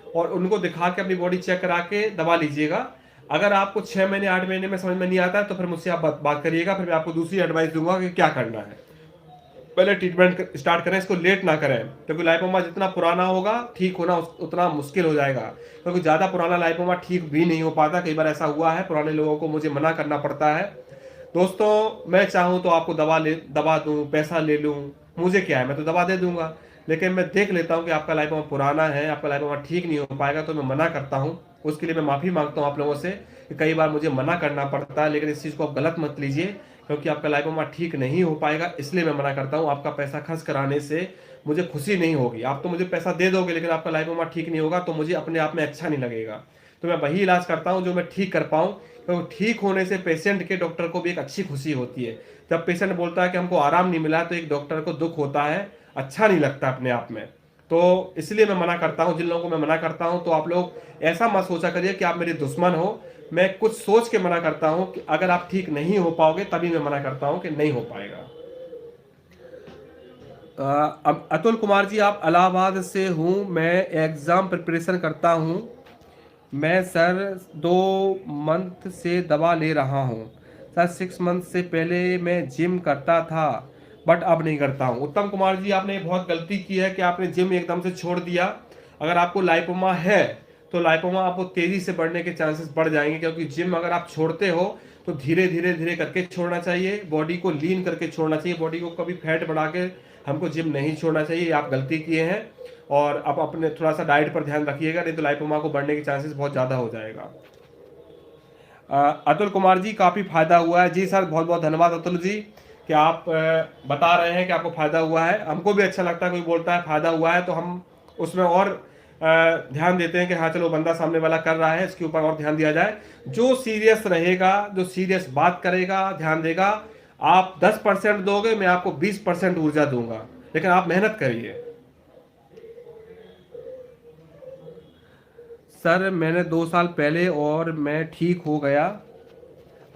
C: और उनको दिखा के अपनी बॉडी चेक करा के दवा लीजिएगा। अगर आपको 6 महीने 8 महीने में समझ में नहीं आता है तो फिर मुझसे आप बात करिएगा, फिर मैं आपको दूसरी एडवाइस दूंगा कि क्या करना है। पहले ट्रीटमेंट स्टार्ट करें, इसको लेट ना करें, क्योंकि लाइपोमा जितना पुराना होगा ठीक होना उतना मुश्किल हो जाएगा, क्योंकि ज़्यादा पुराना लाइपोमा ठीक भी नहीं हो पाता। कई बार ऐसा हुआ है, पुराने लोगों को मुझे मना करना पड़ता है। दोस्तों मैं चाहूँ तो आपको दवा दूँ, पैसा ले लूँ, मुझे क्या है, मैं तो दवा दे दूंगा। लेकिन मैं देख लेता हूँ कि आपका लाइपोमा पुराना है, आपका लाइपोमा ठीक नहीं हो पाएगा तो मैं मना करता हूँ। उसके लिए मैं माफ़ी मांगता हूँ आप लोगों से कि कई बार मुझे मना करना पड़ता है, लेकिन इस चीज़ को आप गलत मत लीजिए क्योंकि आपका लाइपोमा ठीक नहीं हो पाएगा, इसलिए मैं मना करता हूँ। आपका पैसा खर्च कराने से मुझे खुशी नहीं होगी। आप तो मुझे पैसा दे दोगे, लेकिन आपका लाइपोमा ठीक नहीं होगा तो मुझे अपने आप में अच्छा नहीं लगेगा। तो मैं वही इलाज करता हूँ जो मैं ठीक कर पाऊँ, क्योंकि ठीक होने से पेशेंट के, डॉक्टर को भी एक अच्छी खुशी होती है। जब पेशेंट बोलता है कि हमको आराम नहीं मिला, तो एक डॉक्टर को दुख होता है, अच्छा नहीं लगता अपने आप में। तो इसलिए मैं मना करता हूँ। जिन लोगों को मैं मना करता हूँ, तो आप लोग ऐसा मत सोचा करिए कि आप मेरे दुश्मन हो। मैं कुछ सोच के मना करता हूँ कि अगर आप ठीक नहीं हो पाओगे, तभी मैं मना करता हूँ कि नहीं हो पाएगा। अब अतुल कुमार जी, आप इलाहाबाद से हूँ, मैं एग्ज़ाम प्रिपरेशन करता हूँ। मैं सर 2 मंथ से दवा ले रहा हूँ सर। 6 मंथ से पहले मैं जिम करता था, बट अब नहीं करता हूँ। उत्तम कुमार जी, आपने बहुत गलती की है कि आपने जिम एकदम से छोड़ दिया। अगर आपको लाइपोमा है तो लाइपोमा आपको तेज़ी से बढ़ने के चांसेस बढ़ जाएंगे, क्योंकि जिम अगर आप छोड़ते हो तो धीरे धीरे धीरे करके छोड़ना चाहिए। बॉडी को लीन करके छोड़ना चाहिए, बॉडी को कभी फैट बढ़ा के हमको जिम नहीं छोड़ना चाहिए। आप गलती किए हैं, और आप अपने थोड़ा सा डाइट पर ध्यान रखिएगा, नहीं तो लाइपोमा को बढ़ने के चांसेस बहुत ज़्यादा हो जाएगा। अतुल कुमार जी, काफ़ी फायदा हुआ है। जी सर, बहुत बहुत धन्यवाद अतुल जी कि आप बता रहे हैं कि आपको फायदा हुआ है। हमको भी अच्छा लगता है, कोई बोलता है फायदा हुआ है तो हम उसमें और ध्यान देते हैं कि हाँ चलो, बंदा सामने वाला कर रहा है, इसके ऊपर और ध्यान दिया जाए। जो सीरियस रहेगा, जो सीरियस बात करेगा, ध्यान देगा, आप 10% दोगे, मैं आपको 20% ऊर्जा दूंगा, लेकिन आप मेहनत करिए। सर मैंने 2 साल पहले और मैं ठीक हो गया।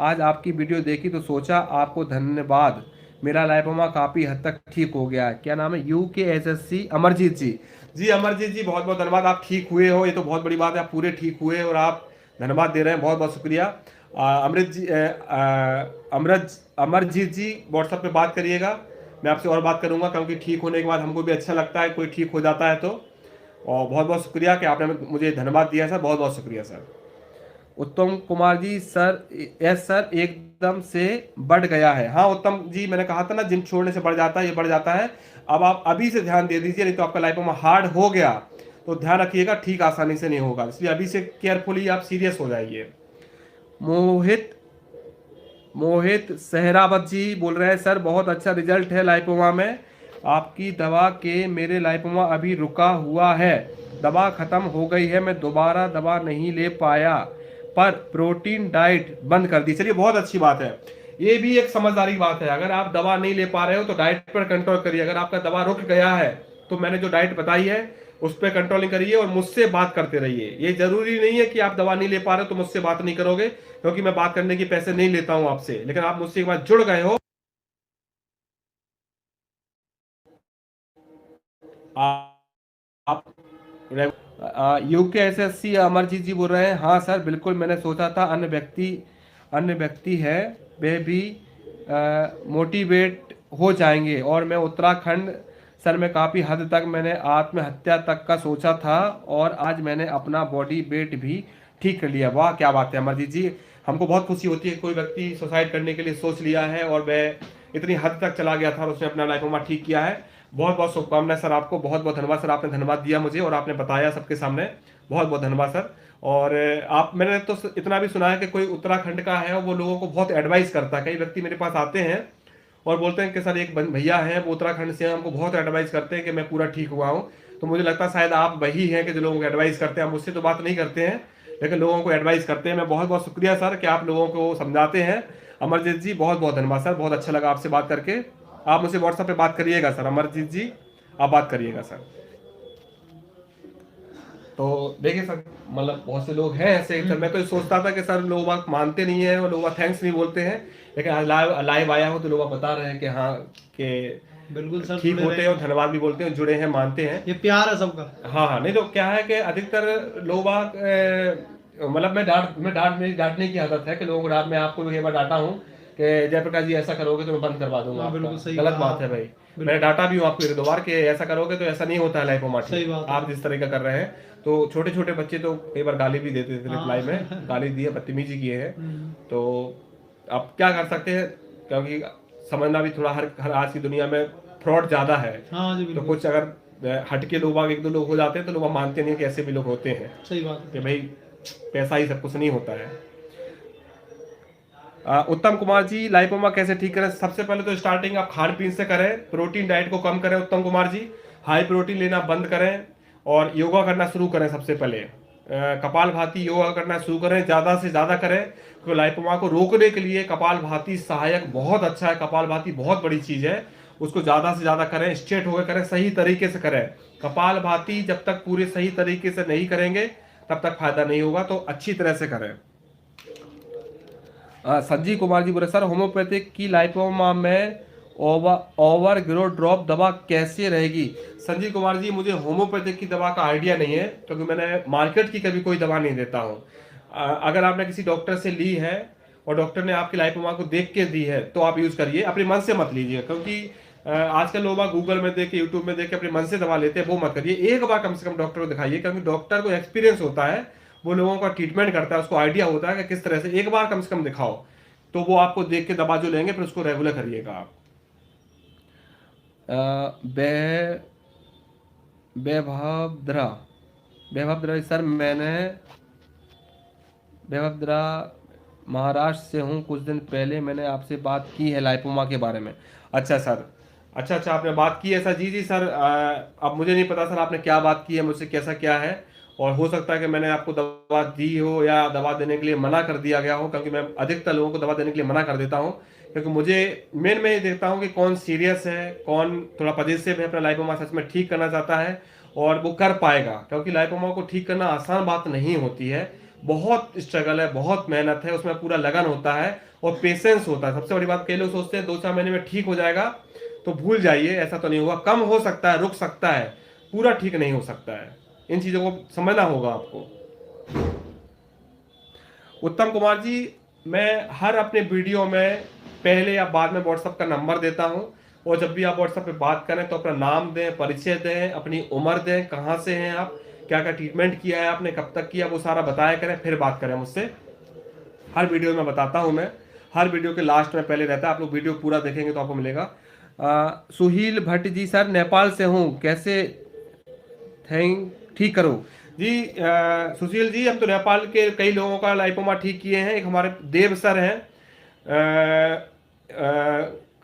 C: आज आपकी वीडियो देखी तो सोचा आपको धन्यवाद, मेरा लाइपोमा काफ़ी हद तक ठीक हो गया है। क्या नाम है? UKSSC अमरजीत जी। जी अमरजीत जी, बहुत बहुत धन्यवाद, आप ठीक हुए हो, ये तो बहुत बड़ी बात है। आप पूरे ठीक हुए और आप धन्यवाद दे रहे हैं, बहुत बहुत शुक्रिया। अमृत जी, अमरजीत जी, व्हाट्सएप पे बात करिएगा, मैं आपसे और बात करूंगा, क्योंकि ठीक होने के बाद हमको भी अच्छा लगता है कोई ठीक हो जाता है तो। और बहुत बहुत शुक्रिया कि आपने मुझे धन्यवाद दिया सर, बहुत बहुत शुक्रिया सर। उत्तम Kumar ji, sir yes sir, एकदम से बढ़ गया है। हाँ उत्तम जी, मैंने कहा था ना, जिम छोड़ने से बढ़ जाता है, ये बढ़ जाता है। अब आप अभी से ध्यान दे दीजिए, नहीं तो आपका लाइपोमा हार्ड हो गया तो ध्यान रखिएगा, ठीक आसानी से नहीं होगा। इसलिए अभी से केयरफुली आप सीरियस हो जाइए। मोहित सहरावत जी बोल रहे हैं, सर बहुत अच्छा रिजल्ट है लाइपोमा में आपकी दवा के। मेरे लाइपोमा अभी रुका हुआ है, दवा ख़त्म हो गई है, मैं दोबारा दवा नहीं ले पाया, पर प्रोटीन डाइट बंद कर दी। चलिए, बहुत अच्छी बात है, ये भी एक समझदारी बात है। अगर आप दवा नहीं ले पा रहे हो तो डाइट पर कंट्रोल करिए। अगर आपका दवा रुक गया है तो मैंने जो डाइट बताई है उस पर कंट्रोलिंग करिए और मुझसे बात करते रहिए। ये जरूरी नहीं है कि आप दवा नहीं ले पा रहे हो तो मुझसे बात नहीं करोगे, क्योंकि मैं बात करने के पैसे नहीं लेता हूं आपसे, लेकिन आप मुझसे एक बार जुड़ गए हो। आप UKSSC अमरजीत जी बोल रहे हैं, हाँ सर बिल्कुल, मैंने सोचा था अन्य व्यक्ति है वे भी मोटिवेट हो जाएंगे। और मैं उत्तराखंड सर में काफ़ी हद तक मैंने आत्महत्या तक का सोचा था, और आज मैंने अपना बॉडी वेट भी ठीक कर लिया। वाह क्या बात है अमरजीत जी, हमको बहुत खुशी होती है कोई व्यक्ति सुसाइड करने के लिए सोच लिया है और वह इतनी हद तक चला गया था और उसने अपना लाइपोमा ठीक किया है। बहुत बहुत शुभकामनाएं सर आपको, बहुत बहुत धन्यवाद सर, आपने धन्यवाद दिया मुझे और आपने बताया सबके सामने, बहुत बहुत धन्यवाद सर। और आप, मैंने तो इतना भी सुना है कि कोई उत्तराखंड का है और वो लोगों को बहुत एडवाइस करता है। कई व्यक्ति मेरे पास आते हैं और बोलते हैं कि सर एक भैया हैं वो उत्तराखंड से हैं, हमको बहुत एडवाइस करते हैं कि मैं पूरा ठीक हुआ हूँ। तो मुझे लगता है शायद आप वही हैं कि जो लोगों को एडवाइस करते हैं। मुझसे तो बात नहीं करते हैं, लेकिन लोगों को एडवाइस करते हैं। मैं बहुत बहुत शुक्रिया सर कि आप लोगों को समझाते हैं। अमरजीत जी बहुत बहुत धन्यवाद सर, बहुत अच्छा लगा आपसे बात करके। आप मुझसे व्हाट्सएप पे बात करिएगा सर, अमरजीत जी आप बात करिएगा सर। तो देखिए सर, मतलब बहुत से लोग हैं ऐसे। सर मैं तो सोचता था कि सर लोग बात मानते नहीं है और लोग थैंक्स नहीं बोलते हैं, लेकिन आज लाइव आया हूँ तो लोग बता रहे हैं कि हाँ कि
B: बिल्कुल सर,
C: ठीक होते हैं और धन्यवाद भी बोलते हैं, जुड़े हैं, मानते हैं।
B: ये प्यार है सबका।
C: हाँ हाँ, नहीं तो क्या है कि अधिकतर लोग मतलब मेरी डांटने की आदत है कि लोगों को डांट, मैं आपको भी एक बार डांटा हूँ कि जयप्रकाश जी ऐसा करोगे तो मैं बंद करवा दूंगा।
B: बिल्कुल सही,
C: गलत बात है भाई, मैंने डांटा भी हूँ आपको 1-2 बार कि ऐसा करोगे तो ऐसा नहीं होता है लाइपोमा।
B: सही बात है।
C: आप जिस तरह का कर रहे हैं, तो छोटे छोटे बच्चे तो कई बार गाली भी देते थे रिप्लाई में, गाली दी है, बदतमीजी किए हैं। तो आप क्या कर सकते हैं, क्योंकि समझना भी थोड़ा, हर आज की दुनिया में फ्रॉड ज्यादा है।
B: हाँ जी,
C: तो
B: बिल्कुल
C: कुछ अगर हटके लोग 1-2 लोग हो जाते हैं तो लोग मानते नहीं कि ऐसे भी लोग होते हैं,
B: सही बात है।
C: कि भाई पैसा ही सब कुछ नहीं होता है। उत्तम कुमार जी, लाइपोमा कैसे ठीक करें? सबसे पहले तो स्टार्टिंग आप खान पीन से करें, प्रोटीन डाइट को कम करें उत्तम कुमार जी, हाई प्रोटीन लेना बंद करें और योगा करना शुरू करें। सबसे पहले कपालभाति योगा करना शुरू करें, ज़्यादा से ज़्यादा करें, क्योंकि लाइपोमा को रोकने के लिए कपालभाति सहायक बहुत अच्छा है। कपालभाति बहुत बड़ी चीज़ है, उसको ज़्यादा से ज़्यादा करें, स्ट्रेट होकर करें, सही तरीके से करें। कपालभाति जब तक पूरे सही तरीके से नहीं करेंगे तब तक फायदा नहीं होगा, तो अच्छी तरह से करें। संजीव कुमार जी बोले सर होम्योपैथिक की लाइपोमा में ओवर ग्रो ड्रॉप दवा कैसे रहेगी? संजीव कुमार जी, मुझे होम्योपैथिक की दवा का आइडिया नहीं है, क्योंकि मैंने मार्केट की कभी कोई दवा नहीं देता हूँ। अगर आपने किसी डॉक्टर से ली है और डॉक्टर ने आपकी लाइपोमा को देख के दी है तो आप यूज़ करिए, अपने मन से मत लीजिए, क्योंकि आजकल लोग गूगल में देख के, यूट्यूब में देख के अपने मन से दवा लेते हैं, वो मत करिए। एक बार कम से कम डॉक्टर को दिखाइए, क्योंकि डॉक्टर को एक्सपीरियंस होता है, वो लोगों का ट्रीटमेंट करता है, उसको आइडिया होता है कि किस तरह से। एक बार कम से कम दिखाओ, तो वो आपको देख के दवा जो लेंगे फिर उसको रेगुलर करिएगा आप। वैभवद्रा सर, मैंने वैभवद्रा महाराष्ट्र से हूँ। कुछ दिन पहले मैंने आपसे बात की है लाइपोमा के बारे में। अच्छा सर, अच्छा आपने बात की है सर। जी सर, अब मुझे नहीं पता सर आपने क्या बात की है मुझसे, कैसा क्या है, और हो सकता है कि मैंने आपको दवा दी हो या दवा देने के लिए मना कर दिया गया हो, क्योंकि मैं अधिकतर लोगों को दवा देने के लिए मना कर देता हूं, क्योंकि मुझे मैं ये देखता हूं कि कौन सीरियस है, कौन थोड़ा पॉजिटिव है, अपना लाइपोमा सच में ठीक करना चाहता है और वो कर पाएगा। क्योंकि लाइपोमा को ठीक करना आसान बात नहीं होती है, बहुत स्ट्रगल है, बहुत मेहनत है, उसमें पूरा लगन होता है और पेशेंस होता है। सबसे बड़ी बात, कई लोग सोचते हैं 2-4 महीने में ठीक हो जाएगा, तो भूल जाइए, ऐसा तो नहीं होगा। कम हो सकता है, रुक सकता है, पूरा ठीक नहीं हो सकता है। इन चीजों को समझना होगा आपको। उत्तम कुमार जी, मैं हर अपने वीडियो में पहले या बाद में व्हाट्सएप का नंबर देता हूं, और जब भी आप व्हाट्सएप पे बात करें तो अपना नाम दें, परिचय दें, अपनी उम्र दें, कहां से हैं आप, क्या क्या ट्रीटमेंट किया है आपने, कब तक किया, वो सारा बताया करें, फिर बात करें मुझसे। हर वीडियो में बताता हूं मैं, हर वीडियो के लास्ट में पहले रहता है, आप लोग वीडियो पूरा देखेंगे तो आपको मिलेगा। सुहील भट्ट जी, सर नेपाल से हूँ, कैसे ठीक करो? जी सुशील जी, हम तो नेपाल के कई लोगों का लाइपोमा ठीक किए हैं। एक हमारे देव सर हैं,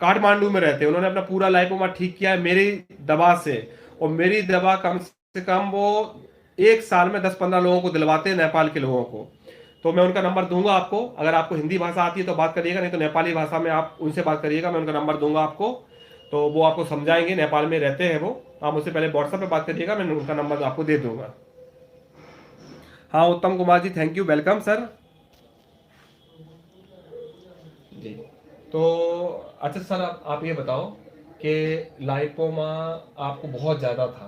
C: काठमांडू में रहते हैं, उन्होंने अपना पूरा लाइपोमा ठीक किया है मेरी दवा से, और मेरी दवा कम से कम वो 1 साल में 10-15 लोगों को दिलवाते हैं, नेपाल के लोगों को। तो मैं उनका नंबर दूंगा आपको, अगर आपको हिंदी भाषा आती है तो बात करिएगा, नहीं तो नेपाली भाषा में आप उनसे बात करिएगा, मैं उनका नंबर दूंगा आपको, तो वो आपको समझाएंगे। नेपाल में रहते हैं वो, आप मुझसे पहले व्हाट्सएप पे बात करिएगा, मैं उनका नंबर आपको दे दूंगा। हाँ उत्तम Kumar ji, thank you, welcome sir जी। तो अच्छा सर, आप ये बताओ कि लाइपोमा आपको बहुत ज़्यादा था,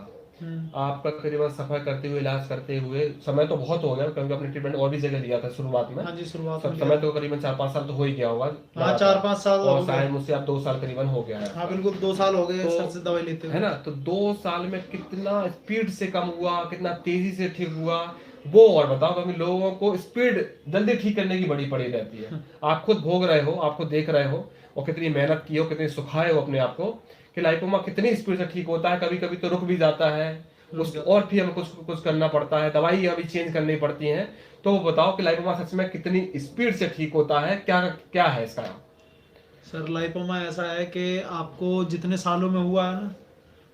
C: आपका करीबन सफर करते हुए, इलाज करते हुए समय तो बहुत हो गया, क्योंकि आपने ट्रीटमेंट और भी जगह लिया था शुरुआत में।
B: हाँ जी, शुरुआत में
C: समय तो करीबन 4-5 साल तो हो ही गया होगा।
B: हाँ, 4-5 साल,
C: और शायद मुझसे आप 2 साल करीबन हो गया है।
B: हाँ बिल्कुल, 2 साल हो गए सर से दवाई लेते हुए,
C: है ना। तो 2 साल में कितना स्पीड से कम हुआ, कितना तेजी से ठीक हुआ, वो और बताओ, क्योंकि लोगों को स्पीड जल्दी ठीक करने की बड़ी पड़ी रहती है। आप खुद भोग रहे हो, आप खुद देख रहे हो, और कितनी मेहनत की हो, कितनी सुखाए हो अपने आप को, कि लाइपोमा कितनी स्पीड से ठीक होता है। कभी कभी तो रुक भी जाता है, और फिर हमें कुछ करना पड़ता है, दवाई अभी चेंज करनी पड़ती है। तो वो बताओ कि लाइपोमा सच में कितनी स्पीड से ठीक होता है, क्या क्या है इसका?
B: सर लाइपोमा ऐसा है कि आपको जितने सालों में हुआ है ना,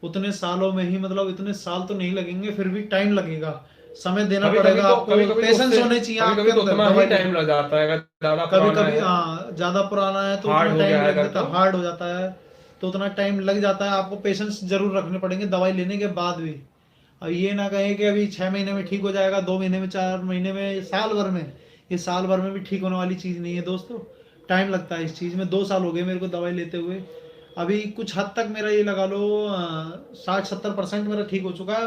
B: उतने सालों में ही, मतलब इतने साल तो नहीं लगेंगे, फिर भी टाइम लगेगा, समय देना पड़ेगा आपको, पेशेंस होने चाहिए आपके अंदर।
C: टाइम लग जाता है,
B: कभी हाँ ज्यादा पुराना है तो उतना टाइम लग जाता है, हार्ड हो जाता है तो उतना टाइम लग जाता है, आपको पेशेंस जरूर रखने पड़ेंगे दवाई लेने के बाद भी। अब ये ना कहें कि अभी 6 महीने में ठीक हो जाएगा, 2 महीने में, 4 महीने में, साल भर में, ये साल भर में भी ठीक होने वाली चीज़ नहीं है दोस्तों, टाइम लगता है इस चीज़ में। 2 साल हो गए मेरे को दवाई लेते हुए, अभी कुछ हद तक मेरा ये लगा लो 60-70% मेरा ठीक हो चुका है।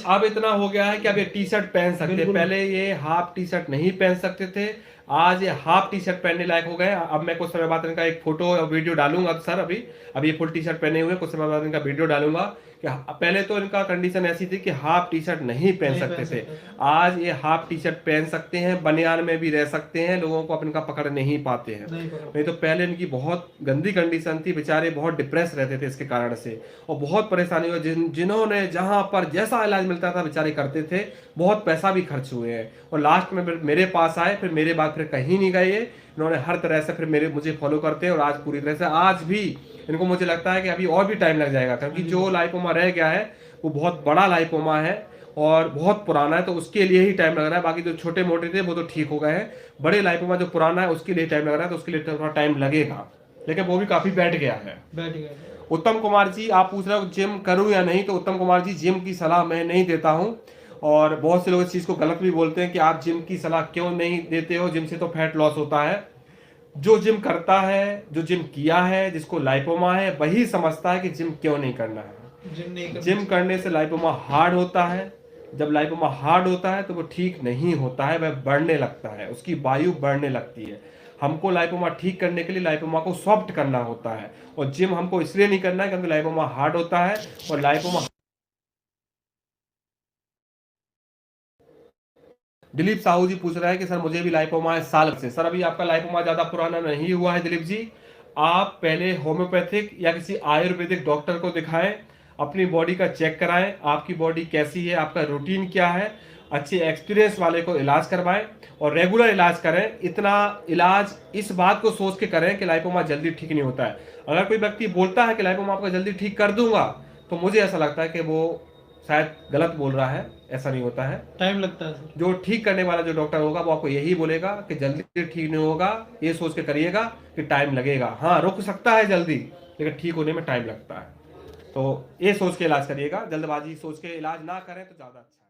C: अब इतना हो गया है कि अब ये टी शर्ट पहन सकते हैं, पहले ये हाफ टी शर्ट नहीं पहन सकते थे, आज ये हाफ टी शर्ट पहनने लायक हो गए। अब मैं कुछ समय बाद इनका एक फोटो और वीडियो डालूंगा सर, अभी ये फुल टी शर्ट पहने हुए, कुछ समय बाद इनका वीडियो डालूंगा कि पहले तो इनका कंडीशन ऐसी थी कि हाफ टी शर्ट नहीं पहन सकते थे, आज ये हाफ टी शर्ट पहन सकते हैं, बनियान में भी रह सकते हैं, लोगों को अब इनका पकड़ नहीं पाते हैं। नहीं तो पहले इनकी बहुत गंदी कंडीशन थी, बेचारे बहुत डिप्रेस रहते थे इसके कारण से, और बहुत परेशानी हुई। जिन्होंने जहां पर जैसा इलाज मिलता था बेचारे करते थे, बहुत पैसा भी खर्च हुए हैं, और लास्ट में मेरे पास आए, फिर मेरे बाद फिर कहीं नहीं गए, इन्होंने हर तरह से फिर मुझे फॉलो करते हैं, और आज पूरी तरह से आज भी इनको मुझे लगता है कि अभी और भी टाइम लग जाएगा, क्योंकि जो लाइपोमा रह गया है वो बहुत बड़ा लाइपोमा है और बहुत पुराना है, तो उसके लिए ही टाइम लग रहा है। बाकी जो छोटे मोटे थे वो तो ठीक हो गए हैं, बड़े लाइपोमा जो पुराना है उसके लिए टाइम लग रहा है, तो उसके लिए थोड़ा टाइम लगेगा, लेकिन वो भी काफी बैठ गया है।
B: बैठ गया।
C: उत्तम कुमार जी, आप पूछ रहे हो जिम करूं या नहीं, तो उत्तम कुमार जी जिम की सलाह मैं नहीं देता हूं, और बहुत से लोग इस चीज को गलत भी बोलते हैं कि आप जिम की सलाह क्यों नहीं देते हो, जिम से तो फैट लॉस होता है। जो जिम करता है, जो जिम किया है, जिसको लाइपोमा है, वही समझता है कि जिम क्यों नहीं करना है।
B: जिम नहीं
C: जिम करने से लाइपोमा हार्ड होता है, जब लाइपोमा हार्ड होता है तो वो ठीक नहीं होता है, वह बढ़ने लगता है, उसकी वायु बढ़ने लगती है। हमको लाइपोमा ठीक करने के लिए लाइपोमा को सॉफ्ट करना होता है, और जिम हमको इसलिए नहीं करना है क्योंकि लाइपोमा हार्ड होता है, और लाइपोमा। दिलीप साहू जी पूछ रहे हैं कि सर मुझे भी लाइपोमा है साल से। सर अभी आपका लाइपोमा ज्यादा पुराना नहीं हुआ है दिलीप जी, आप पहले होम्योपैथिक या किसी आयुर्वेदिक डॉक्टर को दिखाएं, अपनी बॉडी का चेक कराएं, आपकी बॉडी कैसी है, आपका रूटीन क्या है, अच्छे एक्सपीरियंस वाले को इलाज करवाएं और रेगुलर इलाज करें। इतना इलाज इस बात को सोच के करें कि लाइपोमा जल्दी ठीक नहीं होता है। अगर कोई व्यक्ति बोलता है कि लाइपोमा आपका जल्दी ठीक कर दूंगा, तो मुझे ऐसा लगता है कि वो शायद गलत बोल रहा है, ऐसा नहीं होता है।
B: टाइम लगता है सर।
C: जो ठीक करने वाला जो डॉक्टर होगा वो आपको यही बोलेगा कि जल्दी ठीक नहीं होगा, ये सोच के करिएगा कि टाइम लगेगा। हाँ, रुक सकता है जल्दी, लेकिन ठीक होने में टाइम लगता है, तो ये सोच के इलाज करिएगा, जल्दबाजी सोच के इलाज ना करें तो ज्यादा अच्छा।